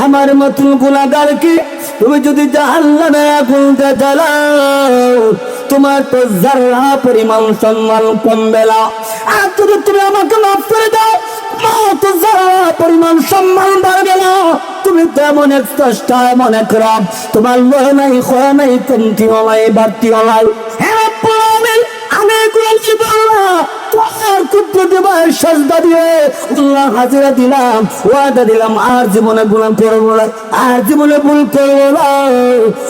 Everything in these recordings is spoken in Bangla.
আমার মতন গুনাহগারকে তুমি যদি জাহান্নামে আগুনতে জ্বালাও, তোমার তো যারা পরিমাণ সম্মান কমবে না। আর যদি তুমি আমাকে মাফ করে দাও, তো যারা পরিমাণ সম্মান বাড়বে না। তুমি তো এমন এক স্রষ্টা, এমন এক রব, তোমার লয় নাই, ক্ষয় নাই, কমতিও নাই, বাড়তিও নাই। হ্যাঁ, আমি তোমার কুদরতি পায়ে সিজদা দিয়ে আল্লাহ হাজিরা দিলাম, ওয়াদা দিলাম, আর জীবনে গুনাহ করবো না, আর জীবনে ভুল করবো না।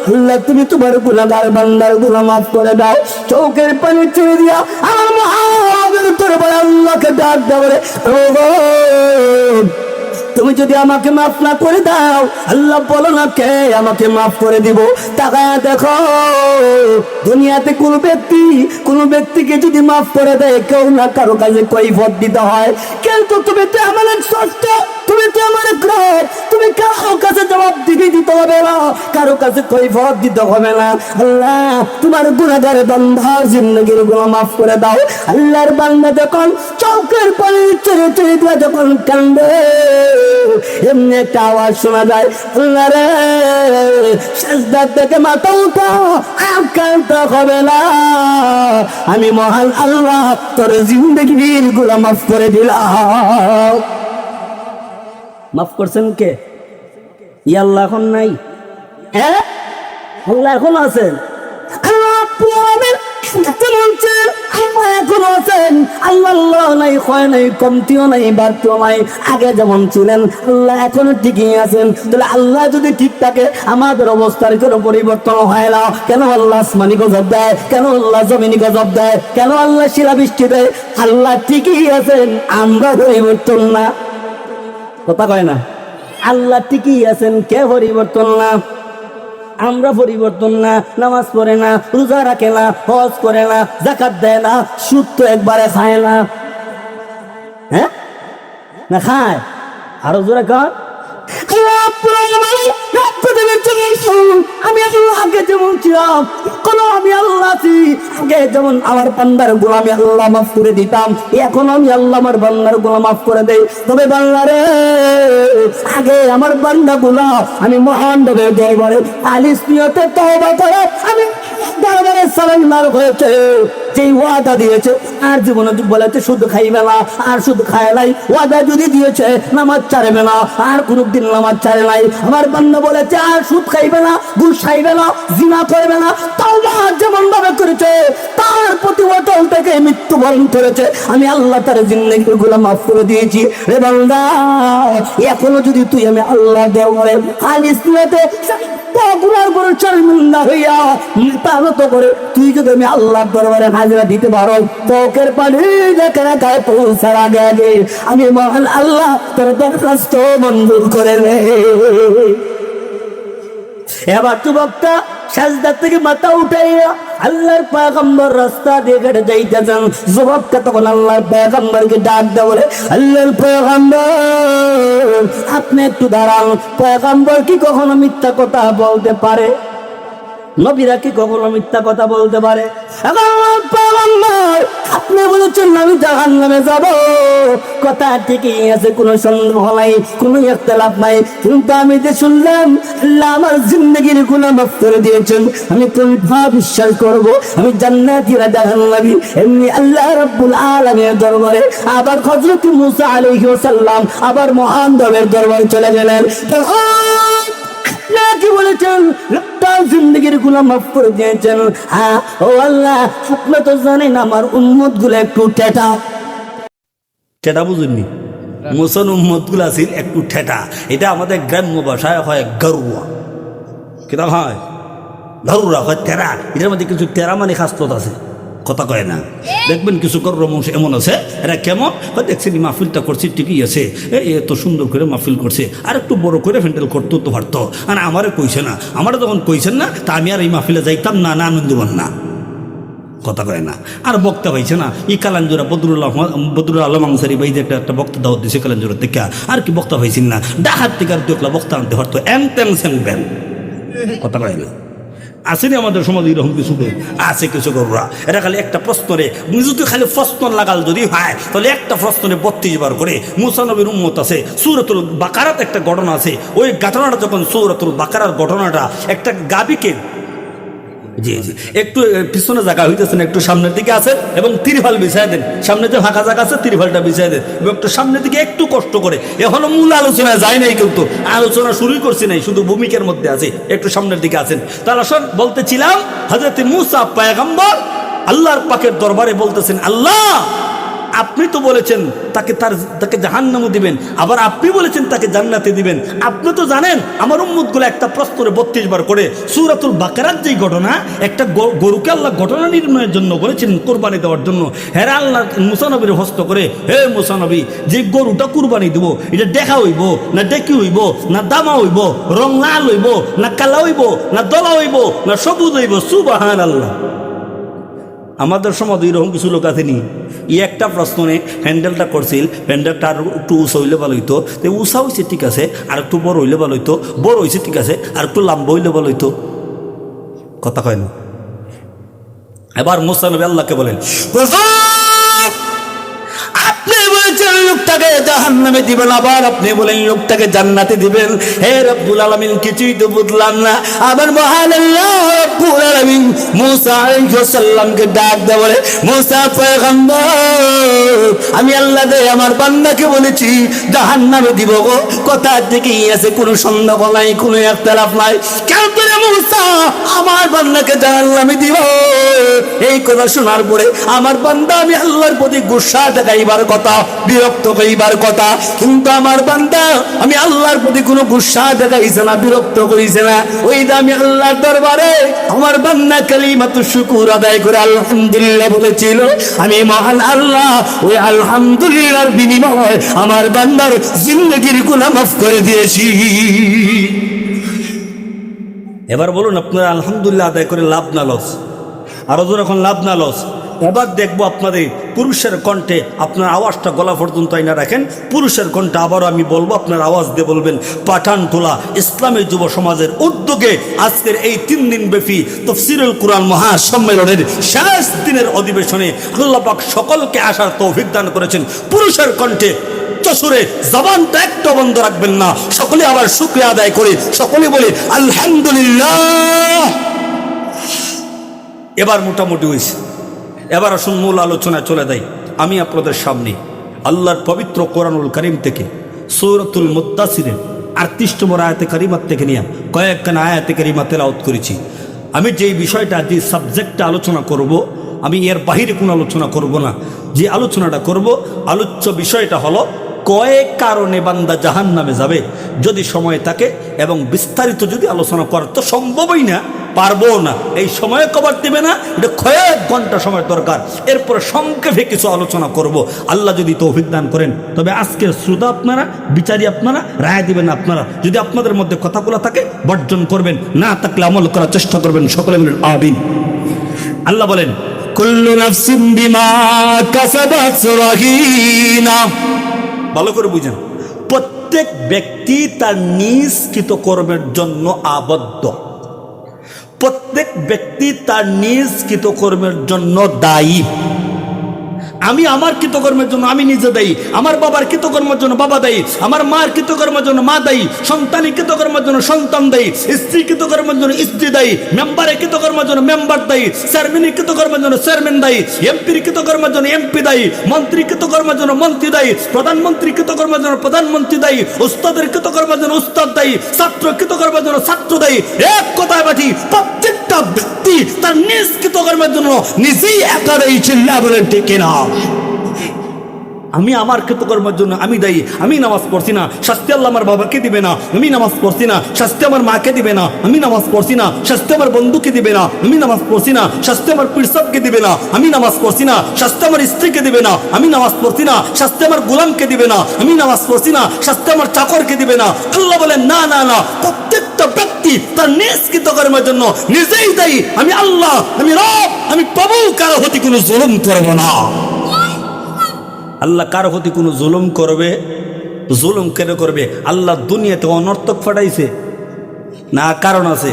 আল্লাহ তুমি তোমার গুনাহগার বান্দার গুনাহ মাফ করে দাও। চোখের পানি ছেড়ে দিয়া আমার মহানের দরবারে আল্লাহকে ডাক দেওয়া, তুমি যদি আমাকে মাফ না করে দাও, আল্লাহ বলো না কে আমাকে মাফ করে দিব। তাকায় দেখো, দুনিয়াতে কোন ব্যক্তিকে যদি মাফ করে দেয়, কেউ না কারো কাছে কৈফিয়ত দিতে হয়। কিন্তু তুমি তো আমার এক স্রষ্টা, তুমি তো আমার এক রব, তুমি কারো কাছে জবাবদিহি দিতে হবে না, কারো কাছে কৈফিয়ত দিতে হবে না। আল্লাহ তোমার গুনাহগার বান্দার জিন্দেগির গুনাহ মাফ করে দাও। আল্লাহর বান্দা যখন চোখের পানি ছেড়ে ছেড়ে দিয়া যখন কান্দে, এমনি একটা আওয়াজ শোনা যায়, আল্লাহ রে সিজদা থেকে মাথা উঠাও, আর কাঁদতে হবে না, আমি মহান আল্লাহ তোর জিন্দেগির গুনাহ মাফ করে দিলাম। মাফ করছেন কে? ই আল্লাহ এখন নাই? হ্যাঁ, আল্লাহ এখন আছেন। আল্লাহ নাই, ক্ষয় নাই, কমতিও নাই, বাড়তিও নাই, আগে যেমন ছিলেন আল্লাহ এখনো ঠিকই আছেন। তাহলে আল্লাহ যদি ঠিক থাকে, আমাদের অবস্থার কোনো পরিবর্তন হয় না কেন? আল্লাহ আসমানি গজব দেয় কেন? আল্লাহ জমিনি গজব দেয় কেন? আল্লাহ শিলাবৃষ্টি দেয়, আল্লাহ ঠিকই আছেন, আমরা পরিবর্তন না। কথা কয় না? আল্লাহ ঠিকই আছেন, কে পরিবর্তন না? আমরা পরিবর্তন না। নামাজ পড়ে না, রোজা রাখে না, হজ করে না, যাকাত দেয় না, সুদ তো একবারে খায় না। হ্যাঁ না খায়? আরো জোরে কর। আমি আগে যেমন ছিলাম, এখন আমি আল্লাহ আছি। আগে যেমন আমার বান্দার গুনাহ আমি আল্লাহ মাফ করে দিতাম, এখন আমি আল্লাহ আমার বান্দার গুনাহ মাফ করে দেই। তবে বান্দা রে, আগে আমার বান্দা গুনাহ আমি মহান ভাবে দরবারে খালিস নিয়তে তওবা করে আমি দরবারে সালাম হয়েছে, যেই ওয়াদা দিয়েছে আর জীবনে বলেছে শুধু খাইবে না, আর শুধু খায় নাই। ওয়াদা যদি দিয়েছে নামাজ ছাড়বে না, আর কোনদিন নামাজ ছাড়ে নাই। আমার বান্দা বলেছে আর সুদ খাইবে না, ঘুষ খাইবে না, জিনা করবে না। তাওবা যেমন ভাবে করেছে, তার প্রতিবদল থেকে মৃত্যুবরণ করেছে, আমি আল্লাহ তার জিন্দেগির গুনাহ মাফ করে দিয়েছি। রে বান্দা, এখনো যদি তুই আমি আল্লাহ দেওয়ারে খালিস নিয়তে গুনার করে শর্মিন্দা হইয়া মাথা করে তুই যদি আমি আল্লাহর দরবারে হাজিরা দিতে পারো, চোখের পানি দেখে গায়ে পৌঁছার আগে আগে আমি মহান আল্লাহ তোর দরখাস্ত মঞ্জুর করে নে। এবার যুবকটা সাজদা থেকে মাথা উঠাইয়া আল্লাহর পয়গম্বর রাস্তা দিয়ে কেটে যাইতেছেন। যুবকটা তখন আল্লাহর পয়গম্বরকে ডাক দেয়, বলে আল্লাহর পয়গম্বর আপনি একটু দাঁড়ান। পয়গম্বর কি কখনো মিথ্যা কথা বলতে পারে? নবীরা কি কখনো মিথ্যা কথা বলতে পারে? আপনি বলেছেন আমি জাহান্নামে যাব, কথা ঠিকই আছে, কোনো সন্দেহ নাই, কোনো ইখতিলাফ নাই। কিন্তু আমি যে শুনলাম আল্লাহ আমার জিন্দেগির গুনাহ মাফ করে দিয়েছেন, আমি কোনটা বিশ্বাস করব? আমি জান্নাতি না জাহান্নামী? এমনি আল্লাহ রাব্বুল আলামিনের দরবারে আবার হযরত মুসা আলাইহিস সালাম আবার মহান দরবারের দরবারে চলে গেলেন। কি বলেছেন? তার জিন্দেগির গুনাহ মাফ করে দিয়েছেন। হ্যাঁ, ও আল্লাহ, আপনি তো জানেন আমার উম্মত গুলো একটু ঠেটা ঠেটা, বুঝুননি? মুসল উম্মত গুলো আছিল একটু ঠেটা। এটা আমাদের গ্রাম্য ভাষায় হয় গরুয়া। কিতাব হয় গরুরা, হয় তেরা। এটার মধ্যে কিছু তেরা মানে খাস্তত আছে, কথা কয় না। দেখবেন কিছু গরুর মানুষ এমন আছে, এরা কেমন দেখছেন মাহফিলটা করছে ঠিকই আছে, এত সুন্দর করে মাহফিল করছে, আর একটু বড় করে হ্যান্ডেল করতো তো পারতো। আর আমারে কইছে না, আমারে যখন কইছেন না তা আমি আর এই মাহফিলে যাইতাম না, না আনন্দ না, কথা কয় না। আর বক্তা পাইছে না, এই কালাঞ্জোরা বদরুল আলম আনসারি ভাই যে একটা বক্তা দাওয়াত দিয়েছে কালাঞ্জোরা থেকে, আর কি বক্তা পাইছেন না, ডাহাত থেকে আর দুকলা বক্তা আনতে পারতো, এন তেন সেন ব্যান, কথা কয় না। আসেনি আমাদের সমাজে এরকম কিছু আছে কিছু গরুরা, এটা খালি একটা প্রশ্নরে যদি খালি প্রশ্ন লাগাল যদি হয় তাহলে একটা প্রশ্নরে 32 বার করে। মুসা নবীর উম্মত আছে, সূরাতুল বাকারাত একটা ঘটনা আছে, ওই ঘটনাটা যখন সূরাতুল বাকারার ঘটনাটা একটা গাবিকে, জি জি একটু পিছনে জায়গা হইতেছেন, একটু সামনের দিকে আছেন এবং তিরফাল বিছাই দেন, সামনে যে ফাঁকা জায়গা আছে তিরফালটা বিছাই দেন এবং একটু সামনের দিকে একটু কষ্ট করে। এখনো মূল আলোচনায় যায় নাই, কিন্তু আলোচনা শুরুই করছি নাই, শুধু ভূমিকার মধ্যে আছে, একটু সামনের দিকে আছেন। তাহলে আসলে বলতেছিলাম হযরত মূসা পয়গম্বর আল্লাহর পাকের দরবারে বলতেছেন, আল্লাহ আপনি তো বলেছেন তাকে জাহান্নামে দিবেন, আবার আপনি বলেছেন তাকে জান্নাতে দিবেন। আপনি তো জানেন আমার উম্মতগুলো একটা প্রশ্নে 32 বার করে সূরাতুল বাকারার যে ঘটনা, একটা গরুকে আল্লাহ ঘটনা নির্ণয়ের জন্য বলেছেন কোরবানি দেওয়ার জন্য। হ্যাঁ আল্লাহ মুসা নবীর হস্ত করে, হে মুসা নবী, যে গরুটা কুরবানি দিব এটা দেখা হইব না ডেকি হইব না দামা হইব, রং লাল হইব না কালা হইব না দলা হইব না সবুজ হইব? সুবহানাল্লাহ। আমাদের সমাজ এরকম কিছু লোক আছে নি, ই একটা প্রশ্নে হ্যান্ডেলটা করছিল, হ্যান্ডেলটা আর একটু উঁচা হইলে ভালো হইতো, তো উঁচা হয়েছে ঠিক আছে, আর একটু বড় হইলে ভালো হইতো, বড় হয়েছে ঠিক আছে, আর একটু লম্বা হইলে ভালো হইতো। কথা কয় না। এবার মুসা নবী আল্লাহকে বলেন, আপনি বলেছেন লোকটাকে জাহান্নামে দিবেন, আবার আপনি বলেন লোকটাকে জান্নাতে দিবেন। হে রব্বুল আলামিন, কিছুই তো বুঝলাম না। আবার মহান আল্লাহ রব্বুল আলামিন মুসা আলাইহিস সালামকে ডাক দেয়, বলে মুসা পয়গম্বর, আমি আল্লাহ আমার বান্দাকে বলেছি জাহান্নামে দিব গো, কথা থেকেই আছে, কোনো সন্দেহ নাই, কোনো ইখতিলাফ নাই। কেন তোরে মুসা আমার বান্দাকে জাহান্নামে দিব? এই কথা শোনার পরে আমার বান্দা আমি আল্লাহর প্রতি গুসা দেখাইবার কথা, বিরক্ত হইবার কথা, কিন্তু আমার বান্দা আমি আল্লাহর প্রতি কোনো গুসা দেখাইছে না, বিরক্ত করিছে না। ওই আমি আল্লাহর দরবারে আমার বান্দা কালিমাতু শুকর আদায় করে আলহামদুলিল্লাহ বলেছিল, আমি মহান আল্লাহ ওই আলহামদুলিল্লাহর বিনিময়ে আমার বান্দার জিন্দেগির গুনাহ মাফ করে দিয়েছি। এবার বলুন আপনারা আলহামদুলিল্লাহ আদায় করে লাভ না লস? আরো যখন লাভ না লস। এবার দেখবো আপনাদের পুরুষের কণ্ঠে, আপনার আওয়াজটা গলা পর্যন্ত আইনা রাখেন, পুরুষের কণ্ঠে আবারও আমি বলবো, আপনার আওয়াজ দিয়ে বলবেন। পাঠানটোলা ইসলামী যুব সমাজের উদ্যোগে আজকের এই 3 দিন ব্যাপী তাফসীরুল কুরআন মহাসম্মেলনের শেষ দিনের অধিবেশনে আল্লাহ পাক সকলকে আসার তৌফিক দান করেছেন। পুরুষের কণ্ঠে চসুরে জবানটা একটু বন্ধ রাখবেন না, সকলে আবার শুকরিয়া আদায় করে সকলে বলে আলহামদুলিল্লাহ। এবার মোটামুটি হয়েছে, এবার আসুন মূল আলোচনায় চলে যাই। আমি আপনাদের সামনে আল্লাহর পবিত্র কোরআনুল কারীম থেকে সূরাতুল মুদ্দাসিরের 38 নম্বর আয়াতে কারিমাত থেকে নিয়ে কয়েকখানা আয়াতে কারিমা তেলাওয়াত করেছি। আমি যেই বিষয়টা, যে সাবজেক্টটা আলোচনা করব, আমি এর বাহিরে কোনো আলোচনা করব না। যে আলোচনাটা করব, আলোচ্য বিষয়টা হলো কয়েক কারণে বান্দা জাহান্নামে যাবে, যদি সময় থাকে। এবং বিস্তারিত যদি আলোচনা করার তো সম্ভবই না, পারবো না, এই সময় কভার দেবে না, এটা কয়েক ঘন্টা সময় দরকার। এরপরে সংক্ষেপে কিছু আলোচনা করব, আল্লাহ যদি তৌফিক দান করেন। তবে আজকের শ্রোতা আপনারা, বিচারী আপনারা, রায় দিবেন আপনারা। যদি আপনাদের মধ্যে কথাগুলো থাকে বর্জন করবেন, না থাকলে আমল করার চেষ্টা করবেন। সকলে মিলে আমিন। আল্লাহ বলেন, কুল্লু নাফসিন বিমা কাসাবাত রাহিনা। ভালো করে বুঝেন, প্রত্যেক ব্যক্তি তার নিজ কৃতকর্মের জন্য আবদ্ধ। প্রত্যেক ব্যক্তি তার নিজ কৃতকর্মের জন্য দায়ী। আমি আমার কৃতকর্মের জন্য আমি নিজে দায়ী, আমার বাবার কৃতকর্মের জন্য বাবা দায়ী, আমার মার কৃতকর্মের জন্য মা দায়ী, সন্তানের কৃতকর্মের জন্য সন্তান দায়ী, স্ত্রী কৃতকর্মের জন্য স্ত্রী দায়ী, মেম্বারের কৃতকর্মের জন্য মেম্বার দায়ী, চেয়ারম্যানের কৃতকর্মের জন্য চেয়ারম্যান দায়ী, এমপির কৃতকর্মের জন্য এমপি দায়ী, মন্ত্রী কৃতকর্মের জন্য মন্ত্রী দায়ী, প্রধানমন্ত্রী কৃতকর্মের জন্য প্রধানমন্ত্রী দায়ী, উস্তাদের কৃতকর্মের জন্য উস্তাদ দায়ী, ছাত্র কৃতকর্মের জন্য ছাত্র দায়ী। এক কথায় বাটি প্রত্যেকটা ব্যক্তি তার নিজ কৃতকর্মের জন্য নিজেই একা দায়ী। চিল্লা বলেন ঠিক কিনা? আমি আমার কৃতকর্মের জন্য আমি দায়ী। আমি নামাজ পড়ছি না, শাস্তি আল্লাহ আমার বাবাকে দিবে না। আমি নামাজ পড়ছি না, শাস্তি আমার মাকে দিবে না। আমি নামাজ পড়ছি না, শাস্তি আমার বন্ধুকে দিবে না। আমি নামাজ পড়ছি না, শাস্তি আমার পীরসাবকে দিবে না। আমি নামাজ পড়ছি না, শাস্তি আমার স্ত্রীকে দিবে না। আমি নামাজ পড়ছি না, শাস্তি আমার গোলামকে দিবে না। আমি নামাজ পড়ছি না, শাস্তি আমার চাকরকে দিবে না। আল্লাহ বলেন, না না না, প্রত্যেকটা ব্যক্তি তার নিজ কৃতকর্মের জন্য নিজেই দায়ী। আমি আল্লাহ, আমি রব, আমি প্রভু, কারো প্রতি কোনো জুলুম করব না। আল্লাহ কারো প্রতি কোনো জুলুম করবে? জুলুম কেন করবে? আল্লাহ দুনিয়াতে অনর্থক ফাটাইছে না, কারণ আছে।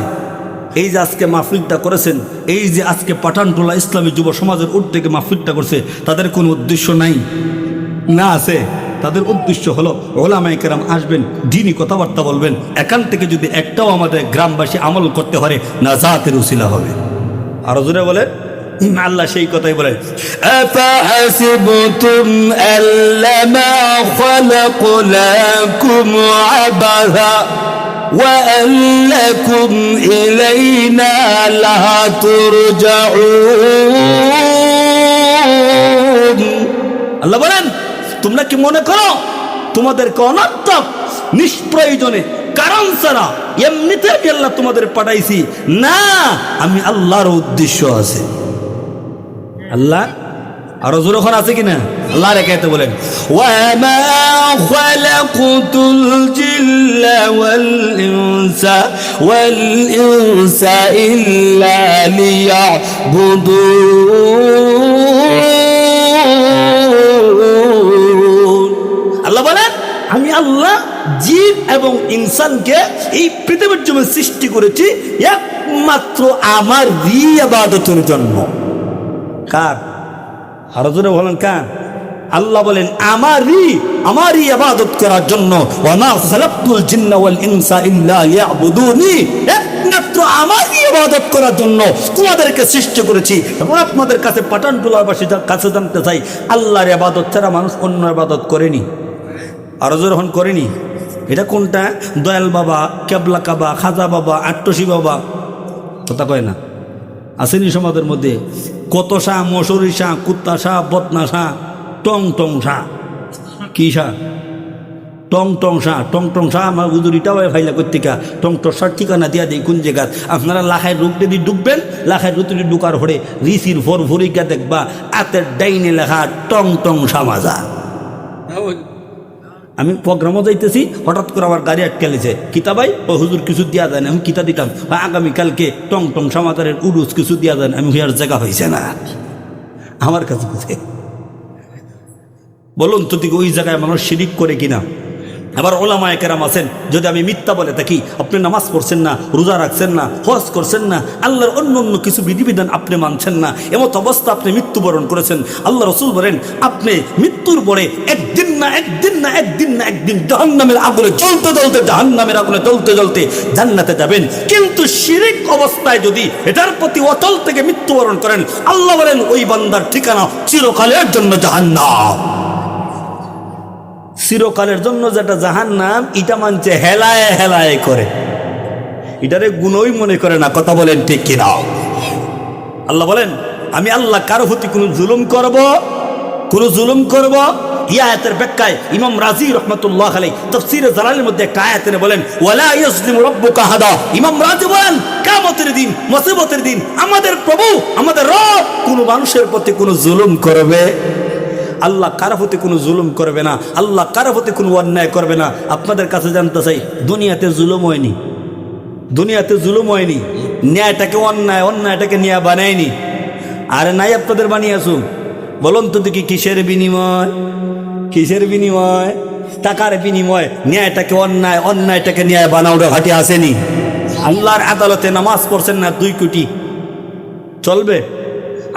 এই যে আজকে মাহফিলটা করেছেন, এই যে আজকে পাঠানটোলা ইসলামী যুব সমাজের উদ্যোগে মাহফিলটা করছে, তাদের কোনো উদ্দেশ্য নাই না? আছে। তাদের উদ্দেশ্য হলো ওলামায়ে কেরাম আসবেন, দ্বীনি কথাবার্তা বলবেন, এখান থেকে যদি একটাও আমাদের গ্রামবাসী আমল করতে পারে, নাজাতের উসিলা হবে। আরো জোরে বলেন, আল্লাহ সেই কথাই বলেন, আফাহাসিবতুম আল্লামা খালাকনাকুম আবাসা ওয়া আন্নাকুম ইলাইনা লা তুরজাউন। আল্লাহ বলেন, তোমরা কি মনে করো তোমাদেরকে অনর্থক নিষ্প্রয়োজনে কারণ ছাড়া এমনিতে আমি আল্লাহ তোমাদের পাঠাইছি? না, আমি আল্লাহর উদ্দেশ্য আছে। আল্লাহ আরো জোরখন আছে কিনা? আল্লাহ রেখাইতে বলেন, ওয়া মা খালাকতুল জিন্না ওয়াল ইনসা ইল্লা লিয়াবুদুন। আল্লাহ বলেন, আমি আল্লাহ জিন এবং ইনসানকে এই পৃথিবীর জন্য সৃষ্টি করেছি একমাত্র আমার ইবাদতের জন্য। কার? আরো জোরে বলেন, কার? আল্লাহ বলেন, আমারই ইবাদত করার জন্য। ওয়া মা খালাকতুল জিন্না ওয়াল ইনসা ইল্লা লিয়াবুদুনি, একমাত্র আমারই ইবাদত করার জন্য তোমাদেরকে সৃষ্টি করেছি। এবং আপনাদের কাছে পাঠানটোলাবাসীর কাছে জানতে চাই, আল্লাহর ইবাদত ছাড়া মানুষ অন্য ইবাদত করেনি? আরো যখন করেনি? এটা কোনটা? দয়াল বাবা, কেবলা কাবা, খাজা বাবা, আট্টসি বাবা, কথা কয় না? আসেনি সমাজের মধ্যে কত শাহ, মশুরি শাহ, কুত্তা শাহ, বদনা শাহ, টং টং শাহ। কি শাহ? টং টং শাহ। টং টং শাহ আমার গুজুরিটাও ফাইলা কর্তিকা টং টং শাহ ঠিকানা দিয়া দিই কোন জায়গাত। আপনারা লাখায় রুটে দিয়ে ঢুকবেন, লাখায় রুটি ঢুকার পরে রিসির ফর ভরিকা দেখবা আতের ডাইনে লেখা টং টং শাহ মাজার। আমি প্রোগ্রামও যাইতেছি, হঠাৎ করে আমার গাড়ি আটকালেছে, কিতা ভাই ও হুজুর কিছু দিয়া যায় না। আমি কিতা দিতাম, আগামীকালকে টং টং সমাদারের উরুস কিছু দিয়া যায় না। আমি হইয়ার জায়গা হয়েছে না আমার কাছে বুঝে। বলুন তো দিকে ওই জায়গায় মানুষ শিরিক করে কিনা? আবার ওলামায়ে কেরাম আছেন, যদি আমি মিথ্যা বলে থাকি, আপনি নামাজ পড়ছেন না, রোজা রাখছেন না, হজ করছেন না, আল্লাহর অন্য অন্য কিছু বিধিবিধান আপনি মানছেন না, এমত অবস্থা আপনি মৃত্যুবরণ করেছেন। আল্লাহ রসুল বলেন, আপনি মৃত্যুর পরে একদিন জাহান্নামের আগুনে জ্বলতে জ্বলতে, জাহান্নামের আগুনে জ্বলতে জ্বলতে জান্নাতে যাবেন। কিন্তু শিরিক অবস্থায় যদি এটার প্রতি অচল থেকে মৃত্যুবরণ করেন, আল্লাহ বলেন ওই বান্দার ঠিকানা চিরকালের জন্য জাহান্নাম। চিরকালের জন্য যেটা জাহান্নাম, এটা মানছে হেলায় হেলায় করে, এটারে গুণই মনে করে না। কথা বলেন ঠিক কিনা? আল্লাহ বলেন, আমি আল্লাহ কারো প্রতি কোনো জুলুম করব? আয়াতের ব্যাখ্যায় ইমাম রাজি রহমাতুল্লাহ আলাইহি তাফসীরে জালালের মধ্যে একটা আয়াত এনে বলেন, ওয়ালা ইয়াজলিমু রাব্বুকা আহাদা। ইমাম রাজি বলেন, কিয়ামতের দিন, মুসিবতের দিন আমাদের প্রভু, আমাদের রব কোনো মানুষের প্রতি কোনো জুলুম করবে? আল্লাহ কারো প্রতি কোনো জুলুম করবে না, আল্লাহ কারো প্রতি কোনো অন্যায় করবে না। আপনাদের কাছে জানতে চাই, দুনিয়াতে জুলুম হয়নি? দুনিয়াতে জুলুম হয়নি? ন্যায়টাকে অন্যায়, অন্যায়টাকে ন্যায় বানায়নি? আরে নাই, আপনাদের বানিয়ে আসুন। বলুন তো দেখি কিসের বিনিময়? কিসের বিনিময়? টাকার বিনিময়। ন্যায়টাকে অন্যায়, অন্যায়টাকে ন্যায় বানাওটা ঘাটি আসেনি? আল্লাহর আদালতে নামাজ পড়ছেন না 2 কোটি, চলবে?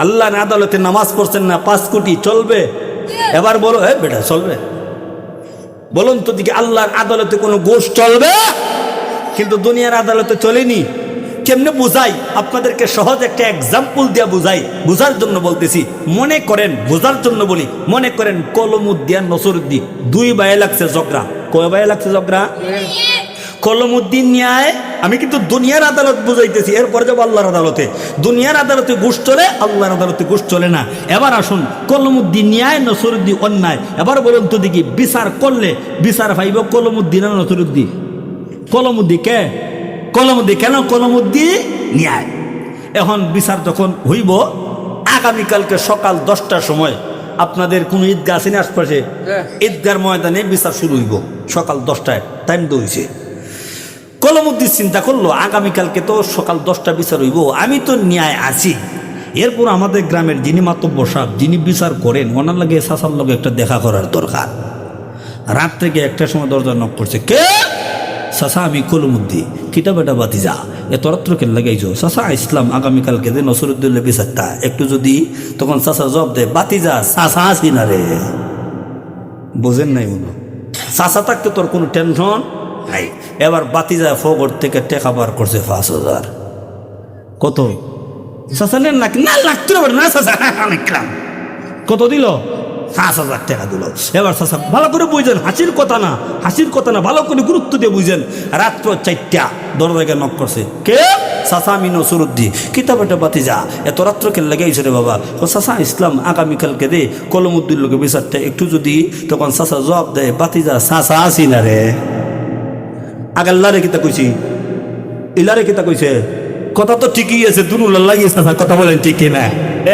আল্লাহর আদালতে নামাজ পড়ছেন না 5 কোটি, চলবে? এবার বলো, বেটা চলবে? বলুন তো দিকে আল্লাহর আদালতে কোনো গোশ চলবে? কিন্তু দুনিয়ার আদালতে চলেনি। কেমনে বুঝাই আপনাদেরকে? সহজ একটা এক্সাম্পল দিয়া বুঝাই, বুঝার জন্য বলতেছি। মনে করেন, বোঝার জন্য বলি, মনে করেন কলমউদ্দিন আর নসরুদ্দিন 2 ভাইয়ে লাগছে ঝগড়া। কয় ভাইয়ে লাগছে ঝগড়া? কলমউদ্দিন ন্যায়, আমি কিন্তু দুনিয়ার আদালত বুঝাইতেছি, এরপরে যাবো আল্লাহর আদালতে। দুনিয়ার আদালতে ঘুষ চলে, আল্লাহর আদালতে ঘুষ চলে না। এবার আসুন, কলমউদ্দিন ন্যায়, নসরুদ্দিন অন্যায়। এবার বলুন তো দেখি, বিচার করলে বিচার পাইব কলমউদ্দিন আর নসরুদ্দিন? কলমউদ্দিন কে? কলমউদ্দিন কেন? কলমউদ্দিন ন্যায়। এখন বিচার যখন হইব, আগামীকালকে সকাল 10টার সময় আপনাদের কোন ঈদগাহ আছে না আশপাশে? ঈদগার ময়দানে বিচার শুরু হইব সকাল 10টায়, টাইম দইছে। কলমউদ্দিন চিন্তা করলো, আগামীকালকে তো সকাল 10টা বিচার হইব, আমি তো ন্যায় আছি। এরপর আমাদের গ্রামের যিনি মাতব্বর সাহেব, যিনি বিচার করেন, ওনার লাগে সাসার লগে একটা দেখা করার দরকার। রাত থেকে 1টার সময় দরজা নক করছে, কে? চাচা আমি কলমুদ্দি কিতাবেটা বাতিজা এত রাত্রকে লাগাইছো চাচা ইসলাম আগামীকালকে দে নসরুদ্দৌল্লা বিচারটা একটু যদি তখন চাচা জব দে বাতিজা চাচা আসি না রে বোঝেন নাই মনে চাচা থাকতে তোর কোনো টেনশন নাই। এবার বাতিজা ফগর থেকে টেকা বার করছে 5,000 কত চাচা নেন নাকি না লাগতে পারে না চাচা অনেকলাম কত দিল 5,000 টাকা দিল। এবার চাচা ভালো করে বুঝেন হাসির কথা না ভালো করে গুরুত্ব দিয়ে বুঝেন। রাত্র 4টা দরজাকে নক করছে কে চাচা আমি নসরুদ্দি কিতাবটা বাতিজা এত রাত্রকে লাগাইছে রে বাবা ও চাচা ইসলাম আগামীকালকে দে কলমুদ্দির লোকে বিচারটা একটু যদি তখন চাচা জবাব দেয় বাতিজা চাচা আসি না রে আগাল্লারে কিতা কইছি ইলারে কিতা কইছে কথা তো ঠিকই আছে দুনুল্লা লাগিয়েছে কথা বলেন ঠিক না।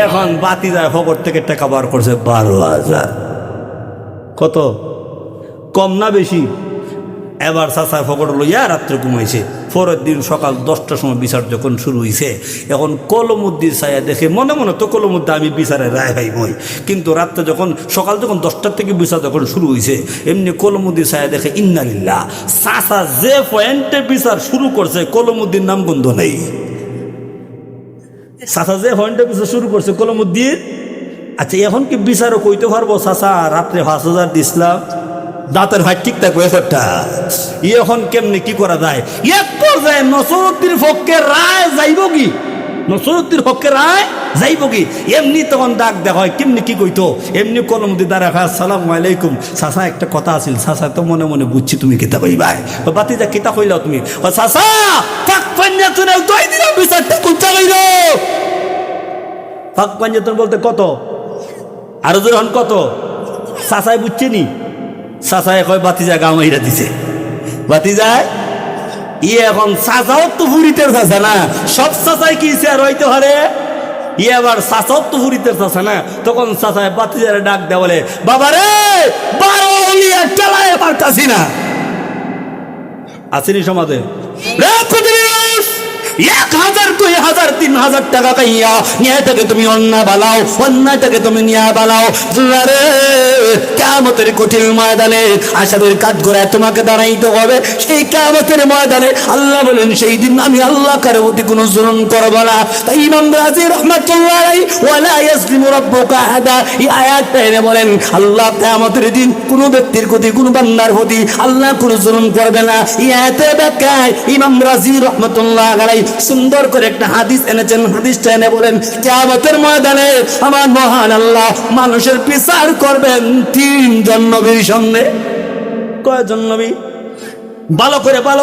এখন বাতিজা ফকর থেকে টাকা বার করছে 12,000 কত কম না বেশি। এবার চাচা ফকর লইয়া রাত্রে ঘুমাইছে। পরের দিন সকাল 10টার সময় বিচার যখন শুরু হয়েছে এখন কলমুদ্দির ছায়া দেখে মনে মনে তো কলমুদ্দি আমি বিচারে রায় ভাই মই কিন্তু রাত্রে যখন সকাল যখন 10টার থেকে বিচার যখন শুরু হয়েছে এমনি কলমুদ্দির ছায়া দেখে ইন্নালিল্লাহ চাচা যে পয়েন্টে বিচার শুরু করছে কলমুদ্দির নাম গন্ধ নেই। চাচা যে পয়েন্টে বিচার শুরু করছে কলমুদ্দির আচ্ছা এখন কি বিচারও কইতে পারবো চাচা রাত্রে 5,000 দিছিলাম দাঁতের ভাই ঠিক থাকবে ব্যাপারটা এখন কেমনি কি করা যায় এক পর্যায়ে নসরুদ্দির পক্ষে রায় যাইব কি নসরুদ্দির পক্ষে রায় যাইব কি এমনি তখন ডাক দেওয়া হয় কেমনি কি কইতো এমনি কলমুদ্দি দ্বারা আসসালামু আলাইকুম চাচা একটা কথা আছিল চাচা তো মনে মনে বুঝছি তুমি কিতা কইবাই বাতিজা কিতা কইলাও তুমি চাচা পাক পাঞ্জাতনে দই দিলাম বিচারটা কুচ্চা কইল পাক পাঞ্জাতন বলতে কত আরো যখন কত চাচাই বুঝছেনি চাচায় কয় বাতিজা গা মাইরা দিছে বাতিজায় এখন চাচাও তো ফুরিতে চাচা না সব চাচাই কি আর হইতে পারে আবার চাচাও তো ফুরিতে চাচা না তখন চাচায় বাতিজারে ডাক দেয় বলে বাবা রে 12 টেলায় আমার কাছি না আসেনি সমাজে 1,000 2,000 3,000 টাকা পাইয়া নিয়াটাকে তুমি অন্যায় বালাও অন্যায়টাকে তুমি নিয়া বালাও রে কিয়ামতের কঠিন ময়দানে আশাদের কাঠ গড়ায় তোমাকে দাঁড়াইতে হবে। সেই কিয়ামতের ময়দানে আল্লাহ বলেন সেই দিন আমি আল্লাহ কারো প্রতি কোনো জুলুম করব না। তাই ইমাম রাজি রাহমাতুল্লাহ আলাইহি ওয়ালা ইয়াজলিমু রাব্বুকা আহাদা এই আয়াতটা এনে বলেন আল্লাহ কিয়ামতের দিন কোনো ব্যক্তির প্রতি কোনো বান্দার প্রতি আল্লাহ কোনো জুলুম করবে না। এই আয়াতের ব্যাখ্যায় ইমাম রাজি রাহমাতুল্লাহ আলাইহি সুন্দর করে একটা হাদিস এনেছেন। হাদিসটা এনে বলেন কিয়ামতের ময়দানে আমার মহান আল্লাহ মানুষের বিচার করবেন 3 জন নবীর সামনে। কয়জন নবী ভালো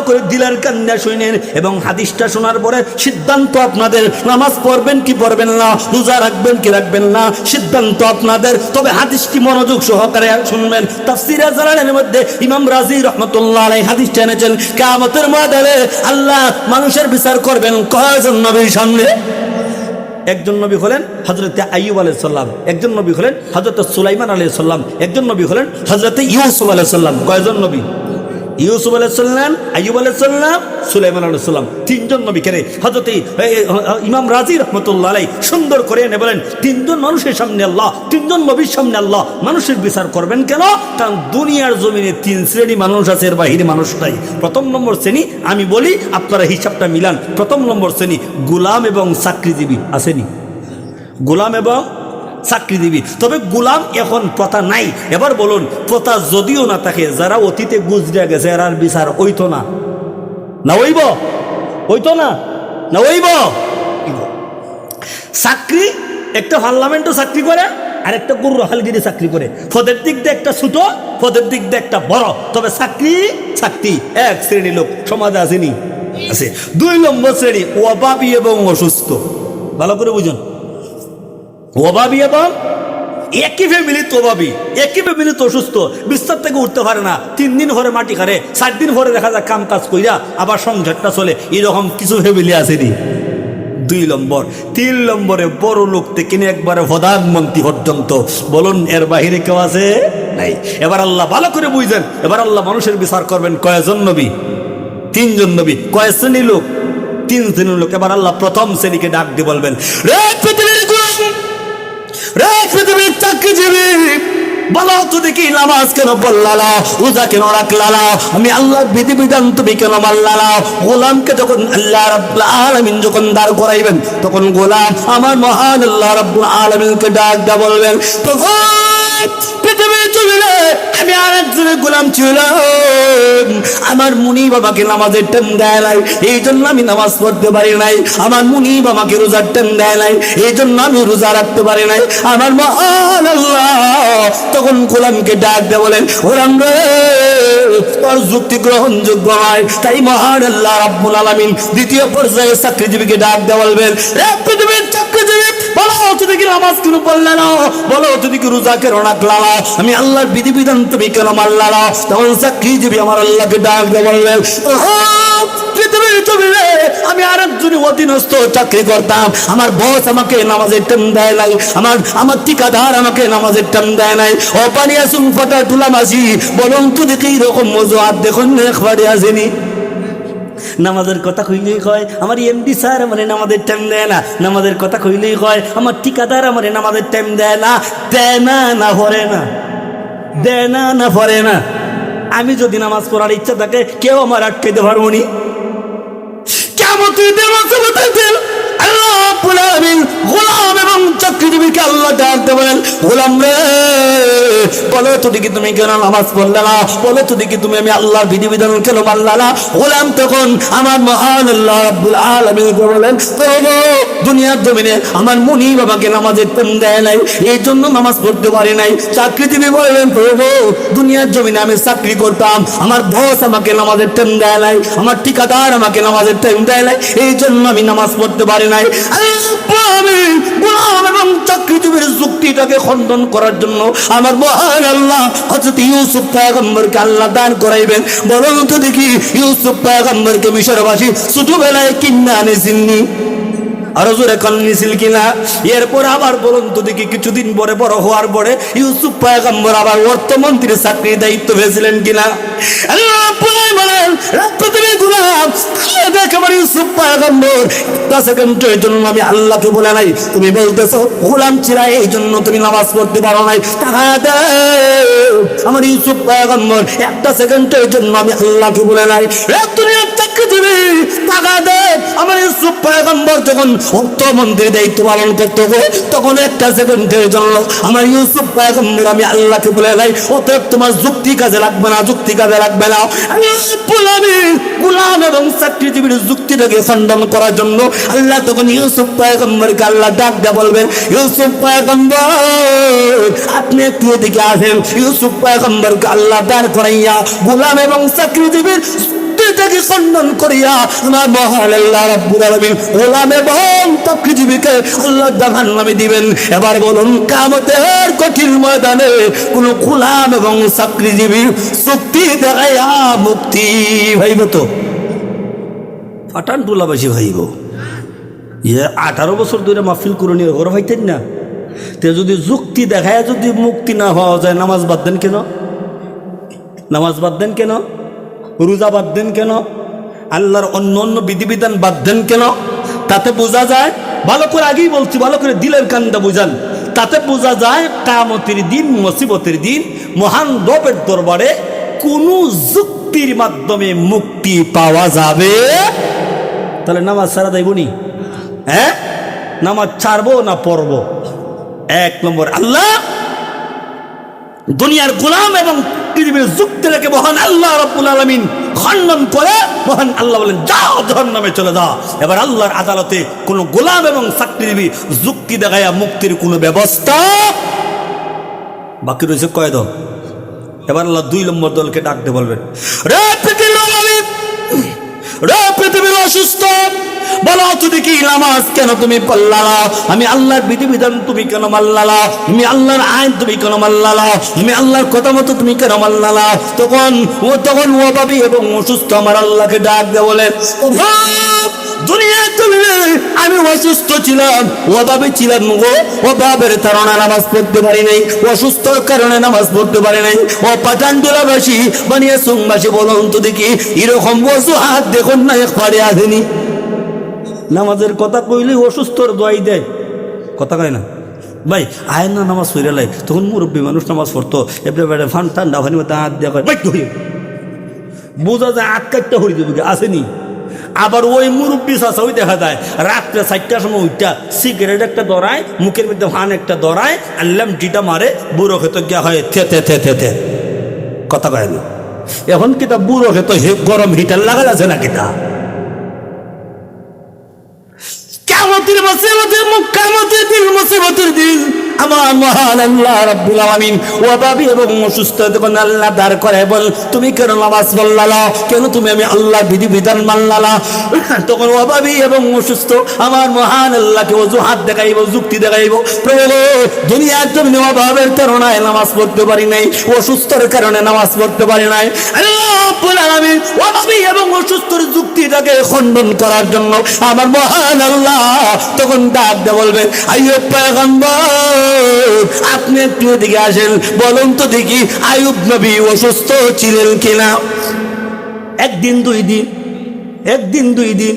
করে দিলের কান্না শুনেন এবং হাদিসটা শোনার পরে সিদ্ধান্ত আপনাদের নামাজ পড়বেন কি পড়বেন না রোজা রাখবেন কি রাখবেন না সিদ্ধান্ত আপনাদের। তবে হাদিসটি মনোযোগ সহকারে শুনবেন। তাফসীরে জালালের মধ্যে ইমাম রাজি রাহমাতুল্লাহ আলাইহি হাদিসটা এনেছেন কিয়ামতের ময়দানে আল্লাহ মানুষের বিচার করবেন কয়জন নবীর সামনে। একজন নবী হলেন হযরতে আইয়ুব আলাইহিস সালাম, একজন নবী হলেন হযরতে সুলাইমান আলাইহিস সালাম, একজন নবী হলেন হযরতে ইউসুফ আলাইহিস সালাম। কয়জন নবী? ইউসুফ আলাইহিস সালাম, আইয়ুব আলাইহিস সালাম, সুলাইমান আলাইহিস সালাম, 3 জন নবী। কেন হযরতে ইমাম রাজি রাহমাতুল্লাহ আলাইহি সুন্দর করে এনে বলেন 3 জন মানুষের সামনে আল্লাহ 3 জন নবীর সামনে আল্লাহ মানুষের বিচার করবেন। কেন? কারণ দুনিয়ার জমিনে 3 শ্রেণী মানুষ আছে, এর বাহিরে মানুষ নাই। প্রথম নম্বর শ্রেণী আমি বলি আপনারা হিসাবটা মিলান। প্রথম নম্বর শ্রেণী গোলাম এবং চাকরিজীবী আসেনি, গোলাম এবং চাকরিজীবী। তবে গোলাম এখন প্রথা নাই। এবার বলুন প্রথা যদিও না থাকে যারা অতীতে গুজরে গেছে এরার বিচার হইতো না না হইব? হইতো না না হইব? চাকরি একটা পার্লামেন্টও চাকরি করে আর একটা গরুর হালগিরি চাকরি করে। পদের দিক দিয়ে একটা ছোট, পদের দিক দিয়ে একটা বড়। তবে চাকরি এক শ্রেণী লোক সমাজে আসেনি, আছে। 2 নম্বর শ্রেণী অভাবী এবং অসুস্থ। ভালো করে বুঝুন, অভাবী এবং একই ফ্যামিলিতে অভাবী, একই ফ্যামিলিতে অসুস্থ, বিস্তার থেকে উঠতে পারে না, 3 দিন পরে মাটি খারে, 4 দিন পরে দেখা যায় কাম কাজ কইরা আবার সংসারটা চলে। এরকম কিছু ফ্যামিলি আসেনি। 2 নম্বর। 3 নম্বরে বড় লোক থেকে নিয়ে একবারে প্রধানমন্ত্রী পর্যন্ত। বলুন এর বাহিরে কেউ আছে? নাই। এবার আল্লাহ ভালো করে বুঝছেন, এবার আল্লাহ মানুষের বিচার করবেন কয়জন নবী? 3 জন নবী। কয় শ্রেণী লোক? 3 শ্রেণীর লোক। এবার আল্লাহ প্রথম শ্রেণীকে ডাক দিয়ে বলবেন রে পৃথিবীর গোলাম, রে পৃথিবীর চাকরিজীবী, বলো তো দেখি নামাজ কেন পড়লালা, রোজা কেন রাখলালা, আমি আল্লাহর বিধিবিধান তুমি কেন মানলালা? গোলামকে যখন আল্লাহ রাব্বুল আলামিন যখন দাঁড় করাইবেন, তখন গোলাম আমার মহান আল্লাহ রাব্বুল আলামিনকে ডাক বলবেন, তখন পৃথিবীর জমিনে আমি আরেকজনের গোলাম ছিলাম, আমার মুনি বাবাকে নামাজের টাইম দেয় নাই, এই জন্য আমি নামাজ পড়তে পারি নাই। আমার মুনি বাবাকে রোজার টাইম দেয় নাই, এই জন্য আমি রোজা রাখতে পারি নাই। আমার মহান আল্লাহ তখন গোলামকে ডাক দিয়ে বলেন, গোলাম রে, তোর যুক্তি গ্রহণযোগ্য নয়। তাই মহান আল্লাহ রাব্বুল আলামিন দ্বিতীয় পর্যায়ে চাকরিজীবীকে ডাক দিয়ে বলবেন, রে পৃথিবীর চাকরিজীবী, বলো তুমি কি নামাজ কেন পড়লে না? বলো তুমি কি রোজা কেন রাখলা না? আমি আল্লাহর বিধিবিধান তুমি কেন মানলা না? তখন চাকরিজীবী আমার আল্লাহকে ডাক দিয়ে বলবেন, পৃথিবীর জমিনে আমি আরেকজনের অধীনস্থ চাকরি করতাম, আমার বস আমাকে নামাজের টাইম দেয় নাই, আমার ঠিকাদার আমাকে নামাজের টাইম দেয় নাই। ও পানি আসুন ফটা তুলা মাসি, বলুন তো দেখি এরকম মজুয়ার দেখুন একবারে আসেনি। নামাজের কথা কইলেই কয় আমার এমডি স্যার আমার নামাজের টাইম দেয় না, নামাজের কথা কইলেই কয় আমার ঠিকাদার আমার নামাজের টাইম দেয় না। দেয় না, না ভরে না, দেয় না, না ভরে না। আমি যদি নামাজ পড়ার ইচ্ছা থাকে কেউ আমার আটকাইতে পারবো নি। কেমন তুই আল্লাহ রাব্বুল আলামিন গোলাম এবং চাকরিজীবীকে আল্লাহ ডাকতে বলেন, গোলাম রে, বলো তো দেখি তুমি কেন নামাজ পড়লে না? বলো তো দেখি তুমি আমি আল্লাহর বিধিবিধান কেন মানলা না? গোলাম তখন আমার মহান আল্লাহ রাব্বুল আলামিনকে বলেন, প্রভু, দুনিয়ার জমিনে আমার মুনি বাবাকে নামাজের টাইম দেয় নাই, এই জন্য নামাজ পড়তে পারি নাই। চাকরিজীবী বললেন, প্রভু, দুনিয়ার জমিনে আমি চাকরি করতাম, আমার বস আমাকে নামাজের টাইম দেয় নাই, আমার ঠিকাদার আমাকে নামাজের টাইম দেয় নাই, এই জন্য আমি নামাজ পড়তে পারি নাই। গোলাম এবং চাকরিজীবীর যুক্তিটাকে খণ্ডন করার জন্য আমার মহান আল্লাহ হযরত ইউসুফ পয়গম্বরকে আল্লাহ দান করাইবেন। বলুন তো দেখি, ইউসুফ পয়গম্বরকে মিশরবাসী ছোটবেলায় কিনা আনেছিলেন? আরো জোরে কান্নিছিল কিনা? এরপর আবার বলুন তো দেখি, কিছুদিন পরে বড় হওয়ার পরে ইউসুফ পয়গম্বর আবার অর্থমন্ত্রীর চাকরির দায়িত্ব পেয়েছিলেন কিনা? আল্লাহ বলেন, পৃথিবীর গোলাম আমার ইউসুফ পয়গম্বর একটা সেকেন্ডের জন্য আমি আল্লাহকে বলে নাই, তুমি বলতেছো গোলাম ছিলা এই জন্য তুমি নামাজ পড়তে পারো নাই। আমার ইউসুফ পয়গম্বর একটা সেকেন্ডের জন্য আমি আল্লাহকে বলে নাই। দুনিয়ার চাকরিজীবী টাকা দে, আমার ইউসুফ পয়গম্বর যখন অর্থমন্ত্রীর দায়িত্ব পালন করতে হবে তখন একটা সেকেন্ডের জন্য আমার ইউসুফ পয়গম্বর আমি আল্লাহকে বলে নাই। অতএব তোমার যুক্তি কাজে লাগবে না, যুক্তি কাজে লাগবে না। গোলাম এবং চাকরিজীবীর যুক্তিটাকে খণ্ডন করার জন্য আল্লাহ তখন ইউসুফ পয়গম্বরকে আল্লাহ ডাক দিয়ে বলবেন, ইউসুফ পয়গম্বর আপনি একটু এদিকে আসেন। ইউসুফ পয়গম্বরকে আল্লাহ দাঁড় করাইয়া গোলাম এবং চাকরিজীবীর যুক্তিটাকে খণ্ডন করিয়া আমার মহান আল্লাহ রাব্বুল আলামিন গোলাম এবং চাকরিজীবীকে আল্লাহ জাহান্নামে দিবেন। এবার বলুন, কিয়ামতের কঠিন ময়দানে কোন গোলাম এবং চাকরিজীবীর চুক্তি দেখাইয়া মুক্তি ভাইব তো? পাঠান টুলাবাসী ভাইব। 18 বছর ধরে মাহফিল করে নিয়ে ঘর ভাইতেন না, তে যদি যুক্তি দেখায় যদি মুক্তি না হওয়া যায়, নামাজ বাদ দেন কেন? নামাজ বাদ দেন কেন? রোজা বাদ দেন কেন? আল্লাহর অন্য অন্য বিধিবিধান বাদ দেন কেন? তাতে বোঝা যায়, ভালো করে আগেই বলছি, ভালো করে দিলের কানটা বুঝান, তাতে বোঝা যায় কিয়ামতের দিন, মুসিবতের দিন মহান রবের দরবারে কোন যুক্তির মাধ্যমে মুক্তি পাওয়া যাবে? তাহলে নামাজ ছাড়া যাইবনি? হ্যাঁ, নামাজ ছাড়বো না পড়বো? 1 নম্বর, আল্লাহ দুনিয়ার গোলাম এবং পৃথিবীর যুক্তিটাকে মহান আল্লাহ রাব্বুল আলামিন খণ্ডন করে মহান আল্লাহ বলেন, যাও জাহান্নামে চলে যাও। এবার আল্লাহর আদালতে কোন গোলাম এবং চাকরিজীবী যুক্তি দেখায়া মুক্তির কোন ব্যবস্থা বাকি রয়েছে কয় দল? এবার আল্লাহ 2 নম্বর দলকে ডাকতে বলবেন, রে পৃথিবীর অসুস্থ, বলো তুমি কি নামাজ কেন তুমি পড়লা? আমি আল্লাহর বিধিবিধান তুমি কেন মানলা? আমি আল্লাহর আইন তুমি কেন মানলা? আমি আল্লাহর কথা মতো তুমি কেন মানলা? তখন ও ভাবি এবং অসুস্থ আমার আল্লাহকে ডাক দিয়ে বলে, দুনিয়ার জমিনে আমি অসুস্থ ছিলাম, অভাবে ছিলাম গো, অভাবের কারণে নামাজ পড়তে পারি নাই, অসুস্থর কারণে নামাজ পড়তে পারি নাই। ও পাঠানদুলাবাসী বানিয়ে সুংবাসী, বলুন তো দেখি এরকম অজুহাত দেখুন না একবারে আসেনি? নামাজের কথা কইলে অসুস্থর দোয়াই দেয়, কথা কয় না? ভাই আয় না নামাজ পড়ে লাই, তখন মুরব্বী মানুষ নামাজ পড়তো, এবারে ফান ঠান্ডা পানি মধ্যে হাত দেওয়া করে বোঝা যায় আটকাটটা হয়ে যাবে আসেনি। আবার ওই মুরব্বী চাষা ওই দেখা যায় রাত্রে 4টার সময় ওইটা সিগারেট একটা ধরায়, মুখের মধ্যে ফান একটা ধরায়, আল্লাম টিটা মারে, বুড়ো খেতে গিয়া হয় the the the the the, কথা কয় না। এখন কিতা বুড়ো খেতে গরম হিটার লাগা আছে না কিতা? কিয়ামতের মুসিবতের মুখ, কিয়ামতের দিন মুসিবতের দিন আমার মহান আল্লাহ রাব্বুল আলামিন ওয়াবাবি এবং অসুস্থ যখন আল্লাহ দাঁড় করে বল তুমি কেন নামাজ পড়লা, কেন তুমি আমি আল্লাহ বিধি বিধান মানলা, তখন ওয়াবাবি এবং অসুস্থ আমার মহান আল্লাহকে অজুহাত দেখাইব, যুক্তি দেখাইব, প্রভু দুনিয়ার জন্য অভাবের কারণে নামাজ পড়তে পারি নাই, অসুস্থর কারণে নামাজ পড়তে পারি নাই। আল্লাহ রাব্বুল আলামিন ওয়াবাবি এবং অসুস্থর যুক্তিটাকে খণ্ডন করার জন্য আমার মহান আল্লাহ তখন ডাক দিয়ে বলবেন আইয়ুব পয়গম্বর আপনি একটু এদিকে আসেন, বলুন তো দেখি আইয়ুব নবী অসুস্থ ছিলেন কিনা? একদিন দুই দিন, একদিন দুই দিন,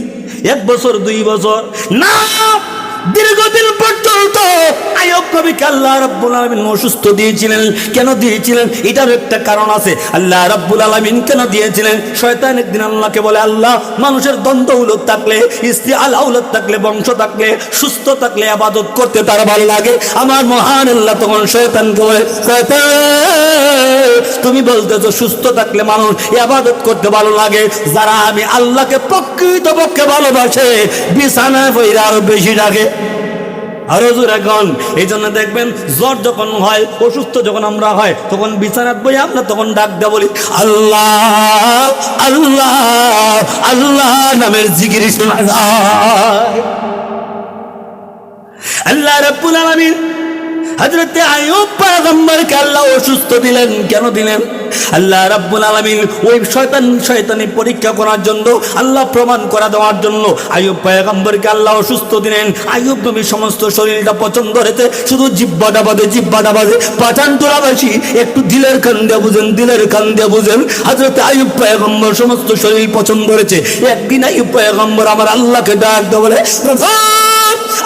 1 বছর 2 বছর না, দীর্ঘদিন পর্যন্ত আইয়ুব নবীকে আল্লাহ রাব্বুল আলামিন অসুস্থ দিয়েছিলেন। কেন দিয়েছিলেন? এটার একটা কারণ আছে। আল্লাহ রাব্বুল আলামিন কেন দিয়েছিলেন? শয়তান একদিন আল্লাহকে বলে আল্লাহ মানুষের দ্বন্দ্ব উলত থাকলে, স্ত্রী আল আউলাদ থাকলে, বংশ থাকলে, সুস্থ থাকলে ইবাদত করতে তার ভালো লাগে। আমার মহান আল্লাহ তখন শয়তানকে বলে শয়তান তুমি বলতেছো সুস্থ থাকলে মানুষ ইবাদত করতে ভালো লাগে, যারা আমি আল্লাহকে প্রকৃতপক্ষে ভালোবাসে বিছানায় পড়ে আরো বেশি ডাকে। আরো জোরে এখন এই জন্য দেখবেন জ্বর যখন হয়, অসুস্থ যখন আমরা হয়, তখন বিছানাত বই আমরা তখন ডাক দেয়া বলি আল্লাহ আল্লাহ আল্লাহ নামের জিকির শোনা যায়। আল্লাহ রাব্বুল আলামিন হযরত আইয়ুব পয়গম্বরকে আল্লাহ অসুস্থ দিলেন। কেন দিলেন? আল্লাহ রাব্বুল আলামিন ওই শয়তানি পরীক্ষা করার জন্য, আল্লাহ প্রমাণ করা দেওয়ার জন্য আইয়ুব পয়গম্বরকে আল্লাহ অসুস্থ দিলেন। আইয়ুব নবীর সমস্ত শরীরটা পছন্দ হয়েছে, শুধু জিহ্বাটা বাজে। পাঠান তোলাবাসী একটু দিলের কান দিয়ে বুঝেন, দিলের কান দিয়ে বুঝেন। হযরত আইয়ুব পয়গম্বর সমস্ত শরীর পছন্দ হয়েছে। একদিন আইয়ুব পয়গম্বর আমার আল্লাহকে ডাক দিয়ে বলে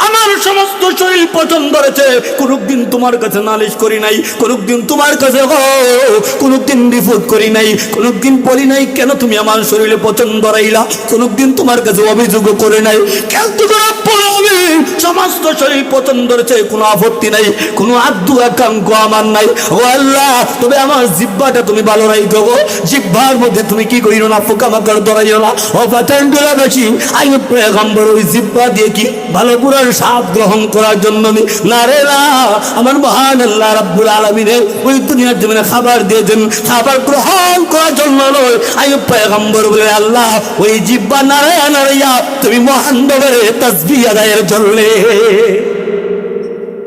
আমার সমস্ত শরীর পছন্দ হয়েছে, কোনদিন তোমার কাছে নালিশ করি নাই, কোনদিন তোমার কাছে কোনদিন রিপোর্ট করি নাই, কোনদিন বলি নাই কেন তুমি আমার শরীরে পছন্দ রাইলা, কোনদিন তোমার কাছে অভিযোগ করে নাই, কিন্তু সমস্ত শরীর পছন্দ হয়েছে, কোনো আপত্তি নাই, কোনো আদু আকাঙ্ক্ষ আমার নাই। ও আল্লাহ তবে আমার জিহ্বাটা তুমি ভালো রাখো, জিহ্বার মধ্যে তুমি কি করিও না, পোকামাকড় ধরাইও না। ও পাঠানগুলা বেশি আইয়ুব পয়গম্বর ওই জিহ্বা দিয়ে কি ভালো পুরার স্বাদ গ্রহণ করার জন্য না রে না, আমার মহান আল্লাহ রাব্বুল আলামিন ওই দুনিয়ার জমিনে খাবার দিয়েছেন, খাবার গ্রহণ করার জন্য নয়। আইয়ুব পয়গম্বর বলে আল্লাহ ওই জিহ্বা নারায়া নারায়া তুমি মহান ভাবে তাসবিহ আদায়ের জন্য।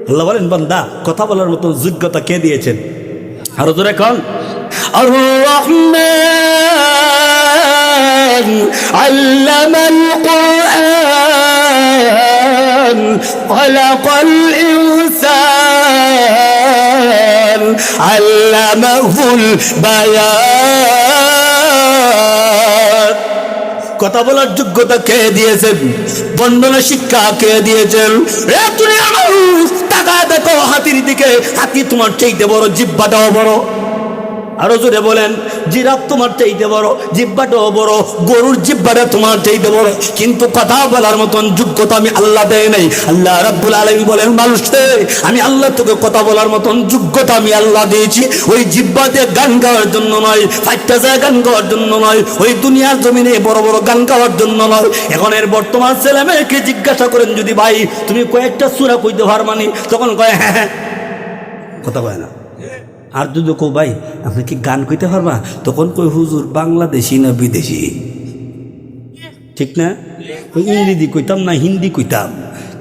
আল্লাহ বলেন বান্দা কথা বলার মতো যোগ্যতা কে দিয়েছেন? আরো জোরে কোন আর রহমান আল্লামাল কুরআন খালাকাল ইনসান আল্লামাহুল বায়ান। কথা বলার যোগ্যতা কে দিয়েছেন? বর্ণনা শিক্ষা কে দিয়েছেন? টাকা দেখো হাতির দিকে, হাতি তোমার চাইতে বড়, জিহ্বাটাও বড়। আরো জোরে বলেন জিরাফ তোমার চাইতে বড়, জিহ্বাটাও বড়, গরুর জিহ্বাটা তোমার চাইতে বড়, কিন্তু কথা বলার মতন যোগ্যতা আমি আল্লাহ দেয় নাই। আল্লাহ রাব্বুল আলামিন বলেন মানুষকে আমি আল্লাহ তোকে কথা বলার মতন যোগ্যতা আমি আল্লাহ দিয়েছি, ওই জিহ্বাতে গান গাওয়ার জন্য নয়, ফাইটটা যায় গান গাওয়ার জন্য নয়, ওই দুনিয়ার জমিনে বড় বড় গান গাওয়ার জন্য নয়। এখন এর বর্তমান ছেলে মেয়েকে জিজ্ঞাসা করেন যদি ভাই তুমি কয়েকটা সূরা কইতে পারবানি, তখন কয় হ্যাঁ হ্যাঁ, কথা কয় না। আর যদি কো ভাই আপনি কি গান কইতে পারবা, তখন কই হুজুর বাংলাদেশি না বিদেশি, ঠিক না? ওই ইংরেজি কইতাম না হিন্দি কইতাম,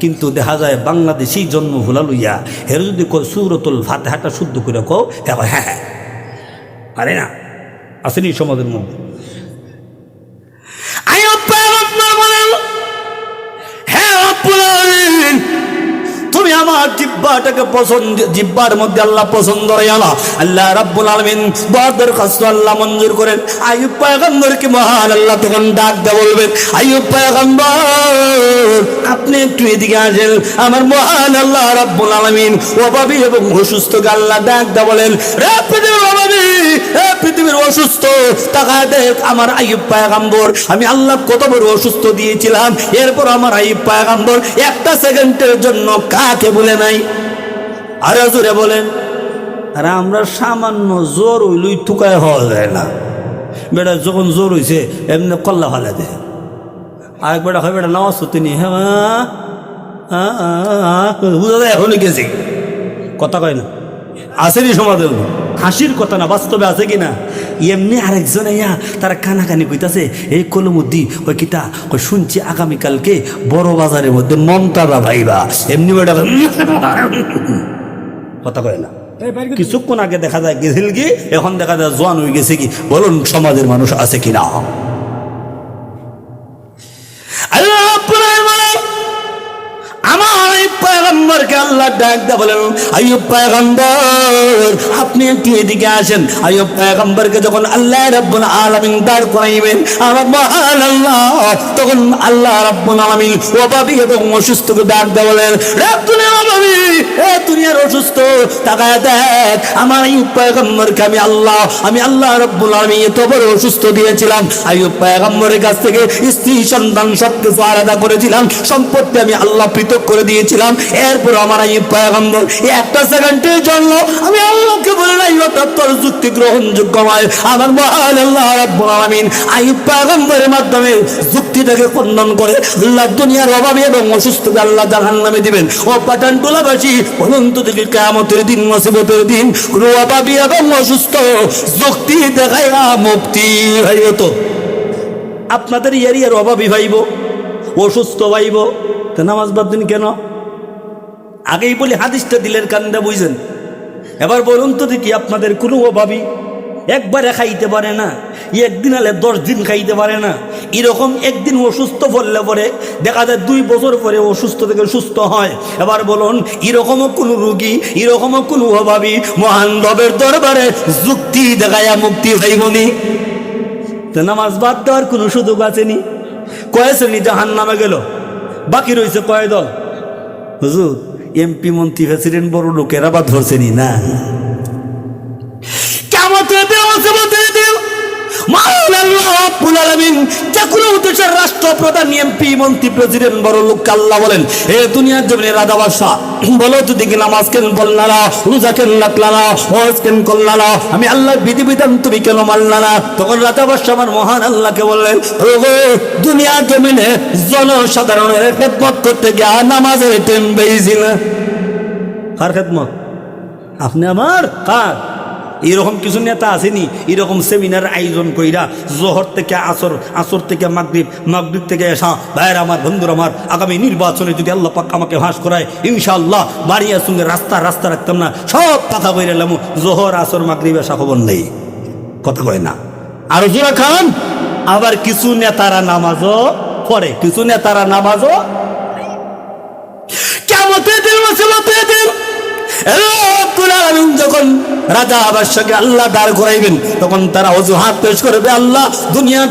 কিন্তু দেখা যায় বাংলাদেশি জন্ম ভোলা লইয়া হের যদি কো সূরাতুল ফাতিহাটা শুদ্ধ করে কও, হ্যাঁ হ্যাঁ আরে না আসেনি সমাজের মধ্যে। তুমি তুমি আমার জিহ্বাটাকে জিহ্বার মধ্যে আল্লাহ পছন্দ হয় আল্লাহ রাব্বুল আলামিন বড়দের কষ্ট আল্লাহ মঞ্জুর করেন। আইয়ুব পয়গম্বরকে মহান আল্লাহ তখন ডাক দিয়ে বলবেন, আইয়ুব পয়গম্বর আপনি একটু এদিকে আসেন। আমার মহান আল্লাহ রাব্বুল আলামিন অভাবী এবং অসুস্থকে আল্লাহ ডাক দিয়ে বলেন, রে পৃথিবীর অভাবী, হে পৃথিবীর অসুস্থ, তাকায় দেখ আমার আইয়ুব পয়গম্বর আমি আল্লাহ কত বড় অসুস্থ দিয়েছিলাম, এরপর আমার আইয়ুব পয়গম্বর একটা সেকেন্ডের জন্য কাকে বলে নাই। আরে জোরে বলেন। আর আমরা সামান্য জ্বর হইলই থুকায় হওয়া যায় না। বেটা যখন জ্বর হয়েছে এমনি কল্লা ফালে দেয়। আরেক বেটা হয় বেটা নামাজ হতে নি, হ্যাঁ বুঝা যায় এখনই গেছি, কথা কয় না, আসেনি সমাজে হাসির কথা না, বাস্তবে আছে কিনা। এমনি আরেকজন ইয়া তারা কানাকানি কইতাছে, এই কলমুদ্দি ওই কিতা ওই শুনছি আগামীকালকে বড় বাজারের মধ্যে মমতারা ভাইবা, এমনি বেটা কথা কয় না। কিছুক্ষণ আগে দেখা যায় গেছিল কি, এখন দেখা যায় জোয়ান হয়ে গেছে কি। বলুন সমাজের মানুষ আছে কিনা। আমার পয়গম্বরকে আল্লাহ ডাক দা বলেন, আইয়ুব পয়গম্বর আপনি একটু এদিকে আসেন। আইয়ুব পয়গম্বরকে যখন আল্লাহ রাব্বুল আলামিন দাঁড় করাইবেন, আমার মহান আল্লাহ তখন আল্লাহ রাব্বুল আলামিন অভাবী এবং অসুস্থকে ডাক দা বলেন, রে দুনিয়ার অভাবী, এ দুনিয়ার অসুস্থ, তাকায় দেখ আমার আইয়ুব পয়গম্বরকে আমি আল্লাহ রাব্বুল আলামিন এত বড় অসুস্থ দিয়েছিলাম। আইয়ুব পয়গম্বরের কাছ থেকে স্ত্রী সন্তান সবকিছু আলাদা করেছিলাম, সম্পত্তি আমি আল্লাহ পৃথক করে দিয়েছিলাম। এরপর আমার আইয়ুব পয়গম্বর একটা সেকেন্ডের জন্য আমি আল্লাহকে বলে নাই তোর যুক্তি গ্রহণযোগ্য নয়। আমার মহান আল্লাহ রাব্বুল আলামিন আইয়ুব পয়গম্বরের মাধ্যমে যুক্তিটাকে খণ্ডন করে আল্লাহ দুনিয়ার অভাবী এবং অসুস্থকে আল্লাহ জাহান্নামে দিবেন। ও পাঠানটুলাবাসী বলুন তো দেখি, কিয়ামতের দিন মুসিবতের দিন কোন অভাবী এবং অসুস্থ যুক্তি দেখায় মুক্তি হইব তো? আপনাদের এরিয়ার অভাবী ভাইব, অসুস্থ ভাইব, তা নামাজ বাদ দিন কেন? আগেই বলি হাদিসটা দিলের কান্দা বুঝছেন। এবার বলুন তো দেখি, আপনাদের কোনো অভাবী একবারে খাইতে পারে না, একদিন আলে 10 দিন খাইতে পারে না, এরকম একদিন অসুস্থ পড়লে পরে দেখা যায় 2 বছর পরে অসুস্থ থেকে সুস্থ হয়। এবার বলুন এরকমও কোনো রুগী, এরকমও কোনো অভাবী মহান রবের দরবারে যুক্তি দেখায়া মুক্তি হইবনি? তো নামাজ বাদ দেওয়ার কোনো সুযোগ আসেনি। কয় শ্রেণী জাহান্নামে গেল, বাকি রয়েছে কয় দল? হুজুর এমপি মন্ত্রী প্রেসিডেন্ট বড় লোকেরা বা ধরছেনি না। রাষ্ট্রপ্রধান এমপি মন্ত্রী প্রেসিডেন্ট বড় লোক আল্লাহ বলেন, হে দুনিয়ার জমিনে রাজা বাদশা বলো তো দেখি নামাজ কেন বললা না, রোজা কেন রাখলা না, হজ কেন করলা না, আমি আল্লাহর বিধিবিধান তুমি কেন মানলা না? তখন রাজা বাদশা আমার মহান আল্লাহকে বললেন, ওগো দুনিয়ার জমিনে জনসাধারণের খেদমত করতে গিয়ে নামাজের টাইম বেশি না। কার খেদমত? আপনি আমার কার? এরকম কিছু নেতা আসেনি এরকম সেমিনার আয়োজন কইরা জোহর থেকে আসর, আসর থেকে মাগরিব, মাগরিব থেকে এসা। ভাইয়ের আমার, বন্ধুর আমার, আগামী নির্বাচনে যদি আল্লাহ পাক আমাকে হাস করায় ইনশাআল্লাহ বাড়িয়ার সঙ্গে রাস্তা রাখতাম না, সব পাকা করে এলাম। জোহর আসর মাগরিব এসা খবর নেই, কথা কয় না। আর জোরা খান আবার কিছু নেতারা নামাজও পড়ে, কিছু নেতারা নামাজও কিয়ামতের দিন মুসিবতের দিন যখন রাজা বাদশাকে আল্লাহ দাঁড় করাইবেন তখন তারা অজুহাত পেশ করবে, আল্লাহ দুনিয়ার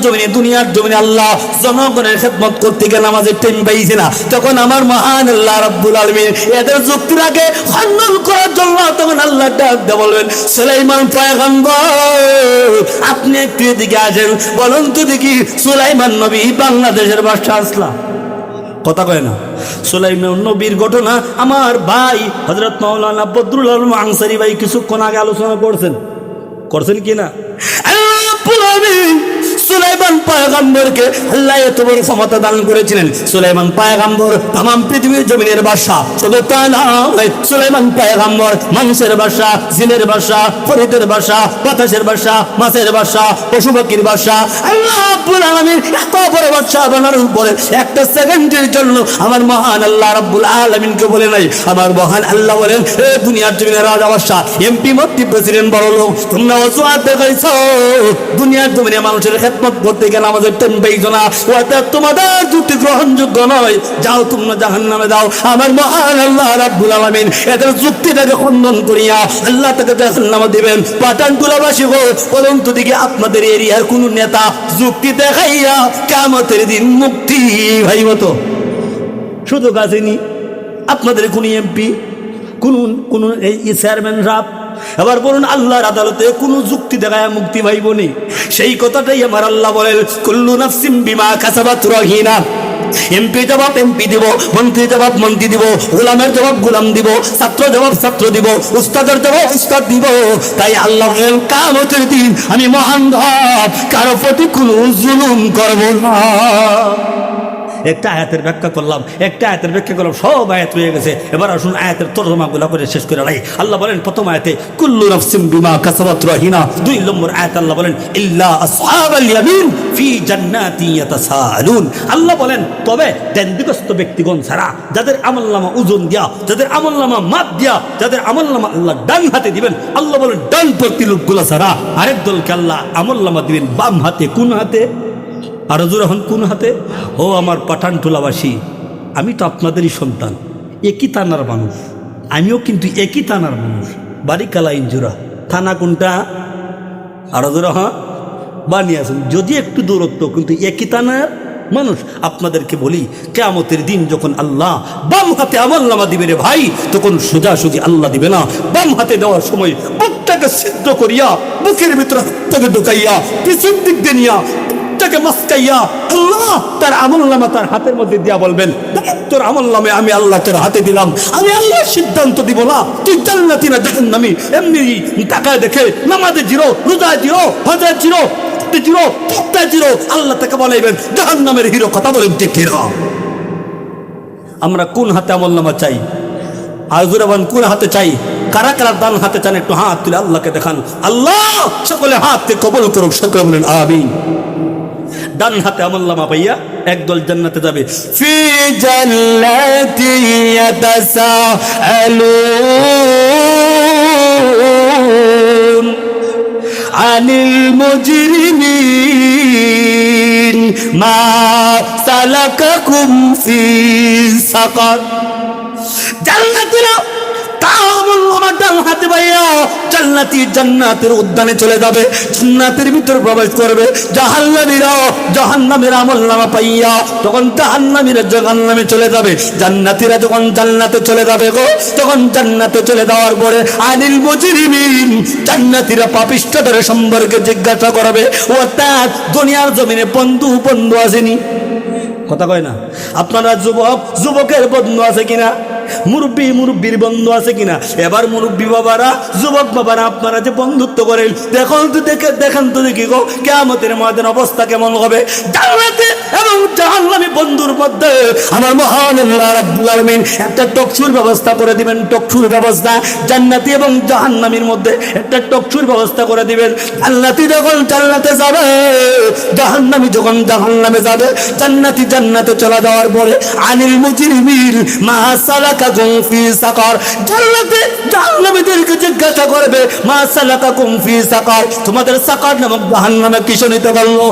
জমিনে আল্লাহ জনগণের খেদমত করতে গিয়ে নামাজের টাইম পাইছে না। তখন আমার মহান আল্লাহ রাব্বুল আলামিন এদের যুক্তিটাকে খণ্ডন করার জন্য তখন আল্লাহ ডাক দিয়ে বলবেন, সুলাইমান পয়গম্বর আপনি একটু এদিকে আসেন, বলুন তো দেখি সুলাইমান নবী বাংলাদেশের বাদশা আসলা? কথা কয় না। সুলাইমান নবীর ঘটনা আমার ভাই হযরত মাওলানা বদরুল আলম আনসারী ভাই কিছুক্ষণ আগে আলোচনা করছেন কিনা? সুলাইমান পয়গম্বরকে আল্লাহ এত বড় ক্ষমতা দান করেছিলেন। সুলাইমান পয়গম্বর तमाम পৃথিবীর জমিনের বাদশা, শুধু তা নয়, সুলাইমান পয়গম্বর মানুষের বাদশা, জিনের বাদশা, ফরিদের বাদশা, বাতাসের বাদশা, মাছের বাদশা, পশু পাখির বাদশা। আল্লাহ রাব্বুল আলামিন এত বড় বাদশাহ বানানোর পরে একটা সেকেন্ডের জন্য আমার মহান আল্লাহ রাব্বুল আলামিনকে বলে নাই, আমার মহান আল্লাহ বলেন, এ দুনিয়ার জমিনে রাজা বাদশাহ এমপি মন্ত্রী প্রেসিডেন্ট বড় লোক, তোমরা অজুহাত দেখাইছো দুনিয়ার জমিনে মানুষের খেদমত করতে গেলে আমাদের টেন পাইছো না, ওটা তোমাদের যুক্তি গ্রহণযোগ্য নয়, যাও তোমরা জাহান্নামে দাও। আমার মহান আল্লাহ রাব্বুল আলামিন এদের যুক্তিটাকে খণ্ডন করিয়া আল্লাহ তাকে জাহান্নামে দিবেন। পাঠানটুলাবাসী গো, বলুন তো দেখি আপনাদের এরিয়ার কোন নেতা যুক্তি দেখাইয়া কিয়ামতের দিন মুক্তি ভাইব তো? শুধু গাছেনি আপনাদের কোন এমপি, কোন এই চেয়ারম্যান রাব, এবার বলুন আল্লাহর আদালতে কোন যুক্তি দেখায় মুক্তি ভাইব নি? সেই কথাটাই আমার আল্লাহ বলেন, কুল্লু নাফসিন বিমা কাসাবাত রহিনা। এমপি জবাব এমপি দিব, মন্ত্রী জবাব মন্ত্রী দিব, গোলামের জবাব গোলাম দিব, ছাত্র জবাব ছাত্র দিব, উস্তাদের জবাব উস্তাদ দিব। তাই আল্লাহ বলেন কিয়ামতের দিন আমি মহান রব কারো প্রতি কোনো জুলুম করব না। একটা আয়াতের ব্যাখ্যা করলাম, সব আয়াত রয়ে গেছে। এবার আসুন আয়াতের তরজমাগুলো করে শেষ করে রাখি। আল্লাহ বলেন প্রথম আয়াতে কুল্লু নাফসিন বিমা কাসাবাত রাহিনা। 2 নম্বর আয়াত আল্লাহ বলেন ইল্লা আসহাবাল ইয়ামিন ফি জান্নাতি ইয়াতাসাআলুন। আল্লাহ বলেন তবে দেনদিগস্ত ব্যক্তিগণ ছাড়া, যাদের আমলনামা ওজন দিয়া, যাদের আমলনামা মাপ দিয়া, যাদের আমলনামা আল্লাহ ডান হাতে দিবেন, আল্লাহ বলেন ডান প্রতি লোকগুলো ছাড়া আরেক দলকে আল্লাহ আমলনামা দিবেন বাম হাতে। কোন হাতে? আর যখন কোন হাতে? ও আমার পাঠানটুলাবাসী, আমি তো আপনাদেরই সন্তান, একই থানার মানুষ, আমিও কিন্তু একই থানার মানুষ। বাড়ি কালা ইঞ্জুরা, থানা কোনটা? আর হ্যাঁ বানিয়ে আসুন, যদি একটু দূরত্ব, কিন্তু একই থানার মানুষ। আপনাদেরকে বলি কিয়ামতের দিন যখন আল্লাহ বাম হাতে আমলনামা দিবে রে ভাই, তখন সোজাসুজি আল্লাহ দিবে না। বাম হাতে দেওয়ার সময় বুকটাকে সিদ্ধ করিয়া, বুকের ভিতরে হাতটাকে ঢুকাইয়া, পিছন দিক দিয়ে নিয়া তাকে মাসকাইয়া আল্লাহ তার আমলনামা তার হাতের মধ্যে দিয়া বলবেন, তোর আমলনামা আমি আল্লাহ তোর হাতে দিলাম, আমি আল্লাহ সিদ্ধান্ত দিব না তুই জান্নাতি না জাহান্নামী। এমনি টাকায় দেখে নামাজে জিরো, রোজায় জিরো, হজে জিরো, জিরো, জিরো, আল্লাহ তাকে বলাইবেন জাহান্নামের হিরো। কথা বলেন ঠিক কিনা? আমরা কোন হাতে আমলনামা চাই? আজুরাবান কোন হাতে চাই? কারা কারা ডান হাতে চান একটু হাত তুলে আল্লাহকে দেখান। আল্লাহ সকলে হাতকে কবুল করুক, সকলে বলেন আমিন। ডান হাতে আমলনামা পাইয়া একদল জান্নাতে যাবে। ফি জান্নাতি ইয়াতাসাআলুন আনিল মুজরিমিন মা সালাকাকুম ফি সাকার। জান্নাতীরা আমার ডান হাতে পাইয়া জান্নাতের উদ্যানে চলে যাবে, জান্নাতের ভিতর প্রবেশ করবে। জাহান্নামীরা জাহান্নামের আমলনামা পাইয়া তখন জাহান্নামে চলে যাবে। জান্নাতীরা যখন জান্নাতে চলে যাবে গো, তখন জান্নাতে চলে যাওয়ার পরে আনিল মুজরিমিন, জান্নাতীরা পাপিষ্ঠদের সম্পর্কে জিজ্ঞাসা করবে। অর্থাৎ দুনিয়ার জমিনে বন্ধু আসেনি? কথা কয় না? আপনারা যুবকের বন্ধু আছে কিনা? মুরব্বীর বন্ধু আছে কিনা? এবার মুরব্বী বাবারা, যুবক বাবারা, আপনারা যে বন্ধুত্ব করেন, দেখেন তো দেখি গো কিয়ামতের ময়দানে অবস্থা কেমন হবে। জান্নাতে এবং জাহান্নামী বন্ধুর মধ্যে আমার মহান আল্লাহ রাব্বুল আলামিন একটা টকশুর ব্যবস্থা করে দিবেন। টকশুর ব্যবস্থা জান্নাতি এবং জাহান্নামীর মধ্যে একটা টকশুর ব্যবস্থা করে দিবেন। জান্নাতি যখন জান্নাতে যাবে, জাহান্নামী যখন জাহান্নামে যাবে, জান্নাতি জান্নাতে চলে যাওয়ার পরে আনিল মুজরিমিন মা সালাকাকুম ফি সাকার, জান্নাতে জাহান্নামীদেরকে জিজ্ঞাসা করবে মা সালাকাকুম ফি সাকার, তোমাদের সাকার নামক জাহান্নামে কিসে নিতে পারলো?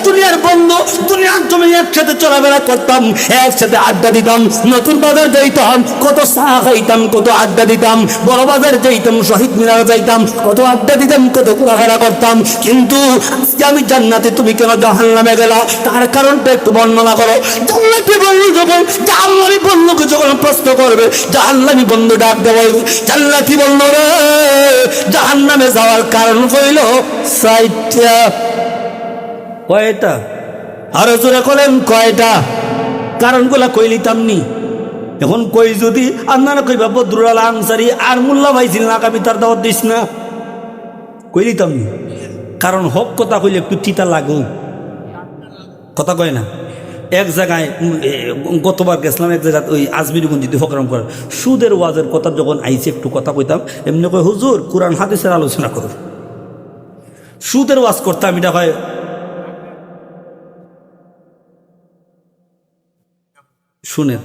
দুনিয়ার বন্ধু, দুনিয়ার জমিনে একসাথে চলাফেরা করতাম, একসাথে আড্ডা দিতাম, নতুন বাজার যাইতাম, কত চা খাইতাম, কত আড্ডা দিতাম, বড় বাজার যাইতাম, শহীদ মিনার যাইতাম, কত আড্ডা দিতাম, কত ঘোরাফেরা করতাম। কিন্তু আজকে আমি জান্নাতে, তুমি কেন জাহান্নামে গেলা? তার কারণটা একটু বর্ণনা করো। জান্নাতি বন্ধু যখন জাহান্নামী বন্ধুকে যখন প্রশ্ন করবে, জাহান্নামী বন্ধু ডাক দেওয়া, জান্নাতি বন্ধু রে, জাহান্নামে যাওয়ার কারণ হইল ৬০টা। কয়টা? আরো জোরে করেন কয়টা? কারণগুলা কই লিতাম নি? এখন কই যদি আপনারা কইবা বদরুল আল আনসারী আর মোল্লা ভাই ছিলেন আগামী তার দাওয়াত দিস না, কই লিতাম নি? কারণ হক কথা কইলে একটু তিতা লাগুক, কথা কয় না? এক জায়গায় গতবার গেছিলাম, এক জায়গায় ওই আজমিরগঞ্জিতে প্রোগ্রাম করে সুদের ওয়াজের কথা যখন আইছে একটু কথা কইতাম, এমনি কয় হুজুর কোরআন হাদিসের আলোচনা করো। সুদের ওয়াজ করতাম, এটা হয় শুনেন,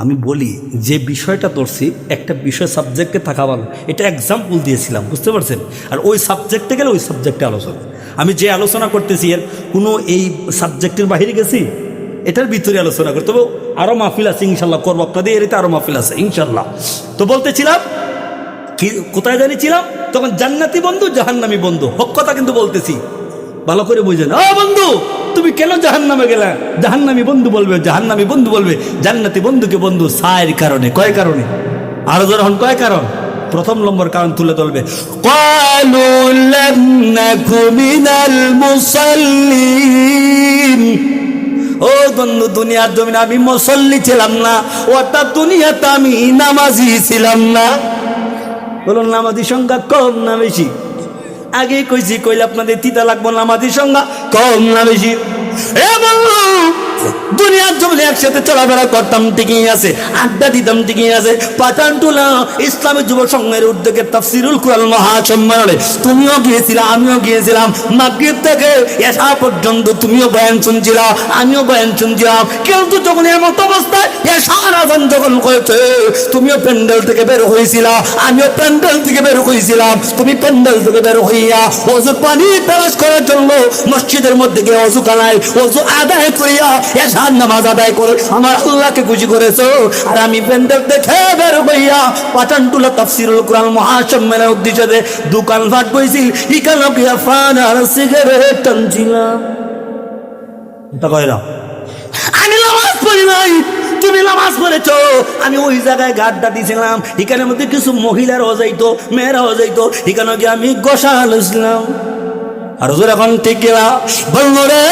আমি বলি যে বিষয়টা ধরছি একটা বিষয় সাবজেক্টে থাকা ভালো, এটা এক্সাম্পল দিয়েছিলাম, বুঝতে পারছেন? আর ওই সাবজেক্টে গেলে ওই সাবজেক্টে আলোচনা। আমি যে আলোচনা করতেছি এর কোনো এই সাবজেক্টের বাইরে গেছি, এটার ভিতরে আলোচনা করতে হবে। আরও মাহফিল আছে ইনশাল্লাহ, করবো আপনাদের এরিতে আরও মাহফিল আছে ইনশাল্লাহ। তো বলতেছিলাম কি, কোথায় জানিয়েছিলাম তখন, জান্নাতি বন্ধু জাহান্নামী বন্ধু, হক কথা কিন্তু বলতেছি, ভালো করে বুঝলেন। ও বন্ধু, তুমি কেন জাহান্নামে গেলা? জাহান্নামী বন্ধু বলবে, জাহান্নামী বন্ধু বলবে জান্নাতি বন্ধুকে বন্ধু। সায়ের কারণে, কয় কারণে? আরো যখন কয় কারণ? প্রথম নম্বর কারণ তুলে ধরবে, ক্বালু লাম নাকু মিনাল মুসাল্লিন। ও বন্ধু, দুনিয়ার জমিনে আমি মুসল্লি ছিলাম না, অর্থাৎ দুনিয়াতে আমি নামাজি ছিলাম না। বলুন, নামাজি সংখ্যা কম না বেশি? আগে কইছি, কইলে আপনাদের তিতা লাগবো, নামাজির সংখ্যা কম না বেশি? এ বন্ধু, দুনিয়ার জমিনে একসাথে চলাফেরা করতাম ঠিকই আছে, আড্ডা দিতাম ঠিকই আছে। পাঠানটুলা ইসলামী যুব সংঘের উদ্যোগে তাফসিরুল কুরআন মহাসম্মেলনে তুমিও গিয়েছিলা, আমিও গিয়েছিলাম। মাগরিব থেকে এশা পর্যন্ত তুমিও বয়ান শুনছিলা, আমিও বয়ান শুনছিলাম। কিন্তু যখন এমন অবস্থায় এশার আযান যখন হয়েছে, তুমিও প্যান্ডেল থেকে বের হয়েছিলা, আমিও প্যান্ডেল থেকে বের হয়েছিলাম। তুমি প্যান্ডেল থেকে বের হইয়া ওযু পানি পেশ করার জন্য মসজিদের মধ্যে গিয়ে ওযু কানায় ওযু আদায় করিয়া এশার নামাজ আদায় করে আমার আল্লাহকে খুশি করেছো। আর আমি প্যান্ডেল দেখে বের হইয়া পাঠানটুলা তাফসিরুল কুরআন মহাসম্মেলনের উদ্দেশ্যে দোকান ভাট বইছিল, ইকানো গিয়া ফান আর সিগারেট টানছিলাম। এটা কইরা আমি নামাজ পড়ি নাই, তুমি নামাজ পড়েছ। আমি ওই জায়গায় গাড্ডা দিয়েছিলাম, এখানের মধ্যে কিছু মহিলারাও যাইতো, মেয়েরাও যাইতো, এখানে গিয়ে আমি গোসা লইছিলাম। আর হুজুর এখন ঠিক গেলা বললো রে,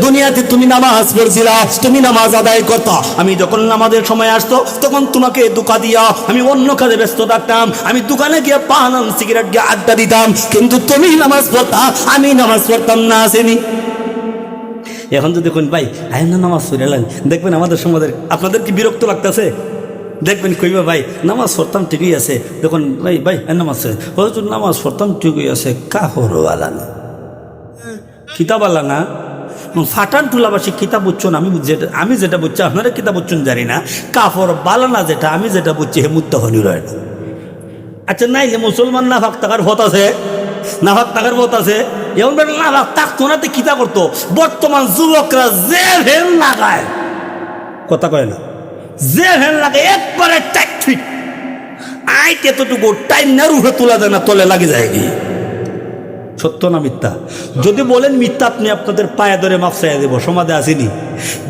দুনিয়াতে তুমি নামাজ পড়ছিলা, তুমি নামাজ আদায় করতা। আমি যখন নামাজের সময় আসতো তখন তোমাকে ধোঁকা দিয়া আমি অন্য কাজে ব্যস্ত থাকতাম। আমি দোকানে গিয়ে পান সিগারেট গিয়ে আড্ডা দিতাম, কিন্তু তুমি নামাজ পড়তা, আমি নামাজ পড়তাম না। আসেনি? এখন যদি কোন ভাই আয় না নামাজ পড়ে এলেন, দেখবেন আমাদের সমাজের আপনাদের কি বিরক্ত লাগতেছে? দেখবেন কইবা ভাই নামাজ পড়তাম ঠিকই আছে, দেখুন ভাই ভাই নামাজ হুজুর নামাজ পড়তাম ঠিকই আছে, কাহরওয়ালা না, কিতাবওয়ালা না। ফাটান টুলাবাসী কিতাব বুঝছো না, আমি যেটা বুঝছি আপনারা কিতাব বুঝছেন জানি না। কাফর বালানা যেটা আমি যেটা বুঝছি হে মুত্তাহনি রয় না। আচ্ছা নাইলে মুসলমান না ফাঁক থাকার ভোট আছে, না ফাঁক থাকার ভোট আছে। এমন না ফাঁক থাকতো না, কিতা করতো? বর্তমান যুবকরা যে ভেন লাগায়, কথা কয় না, যে ভেন লাগে একবারে ঠিক আইতে এতটুকু টাইম না রুখে তোলা যায় না, তলে লাগে যায় কি? সত্য না মিথ্যা? যদি বলেন মিথ্যা, আপনি আপনাদের পায়ে ধরে মাপ চাইয়া দেবো। সমাজে আসেনি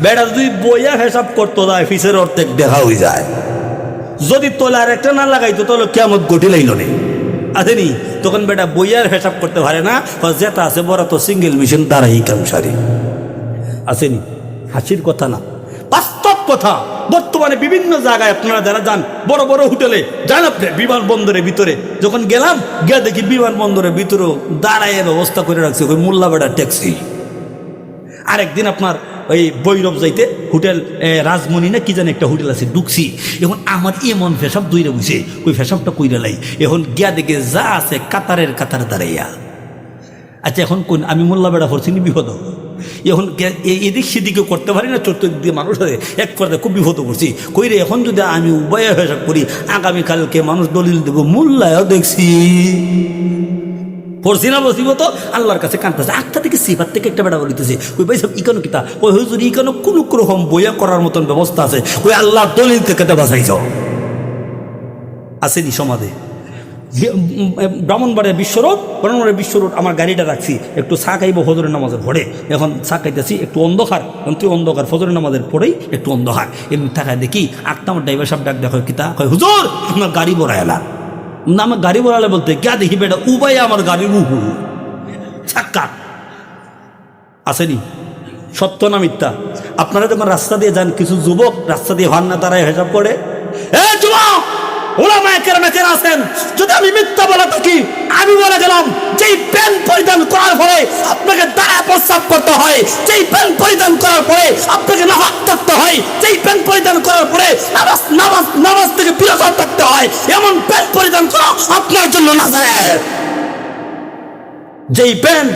বেড়া যদি বইয়া হিসাব করতো যায় ফিসের অর্ধেক দেখা হয়ে যায়। যদি তোলে আর একটা না লাগাইতো তাহলে কেমন গটি লাইল নেই, আসেনি? তখন বেটা বইয়ার হিসাব করতে পারে না, যেটা আছে বড় তো সিঙ্গেল মিশন তারাই কাম সারি। আসেনি? হাসির কথা না, বাস্তব কথা। বর্তমানে বিভিন্ন জায়গায় আপনারা যারা যান, বড় বড় হোটেলে যান, আপনি বিমানবন্দরের ভিতরে যখন গেলাম, গিয়ে দেখি বিমানবন্দরের ভিতরেও দাঁড়ায় ব্যবস্থা করে রাখছে ওই মোল্লা বেড়া ট্যাক্সি। আরেকদিন আপনার ওই বৈরব যাইতে হোটেল রাজমণি না কি জানি একটা হোটেল আছে, ঢুকছি। এখন আমার এমন ফেসাব দইরে বুঝে ওই ফেসাবটা কইরা লাই। এখন গিয়া দেখে যা আছে কাতারের কাতারে দাঁড়াইয়া। আচ্ছা এখন কোন আমি মোল্লা বেড়া পড়ছি নি বিপদ। এখন এদিক সেদিকে করতে পারি না, চতুর্দিক দিয়ে মানুষ আছে, এক পর্যায়ে খুব বিপদ করছি। কইরে এখন যদি আমি উভয় হিসাব করি, আগামীকালকে মানুষ দলিল দেবো মোল্লায়ও দেখছি পড়ছি না বসিব তো আল্লাহর কাছে কাঁদতেছে। 8টা থেকে সিফার থেকে একটা বেড়া বলিতেছে, ওই ভাই সব ইকানো কিতা, ওই হুজুর ইকানো কোনো রকম বইয়া করার মতন ব্যবস্থা আছে, ওই আল্লাহ দলিল থেকে বাঁচাইছ। আসেনি সমাজে? ব্রাহ্মণবাড়িয়া বিশ্বরোড আমার গাড়িটা রাখছি, একটু চা খাইব ফজরের নামাজের পরে। এখন চা খাইতেছি একটু অন্ধকার, তুই অন্ধকার ফজরের নামাজের পরেই একটু অন্ধকার। এমনি থাকায় দেখি 8টা আমার ড্রাইভার সাহেব ডাক দেখো কিতা, কয় হুজুর আমার গাড়ি বড়া এলা না। আমার গাড়ি বড়ালে বলতে গিয়া দেখি বেটা উবাই আমার গাড়ির উহু ছাক্কা। আসেনি? সত্য না মিথ্যা? আপনারা যখন রাস্তা দিয়ে যান, কিছু যুবক রাস্তা দিয়ে হন না, তারাই হিসাব করে যুবক ওলামায়ে কেরাম আছেন। যদি আমি মিথ্যা বলে থাকি, আমি বলে গেলাম যেই প্যান্ট পরিধান করার পরে আপনাকে দাঁড়া প্রস্রাব করতে হয়, যেই প্যান্ট পরিধান করার পরে আপনাকে নামাজ পড়তে হয়, যেই প্যান্ট পরিধান করার পরে নামাজ থেকে বিরত থাকতে হয়, এমন প্যান্ট পরিধান করা আপনার জন্য না যায়। যেই প্যান্ট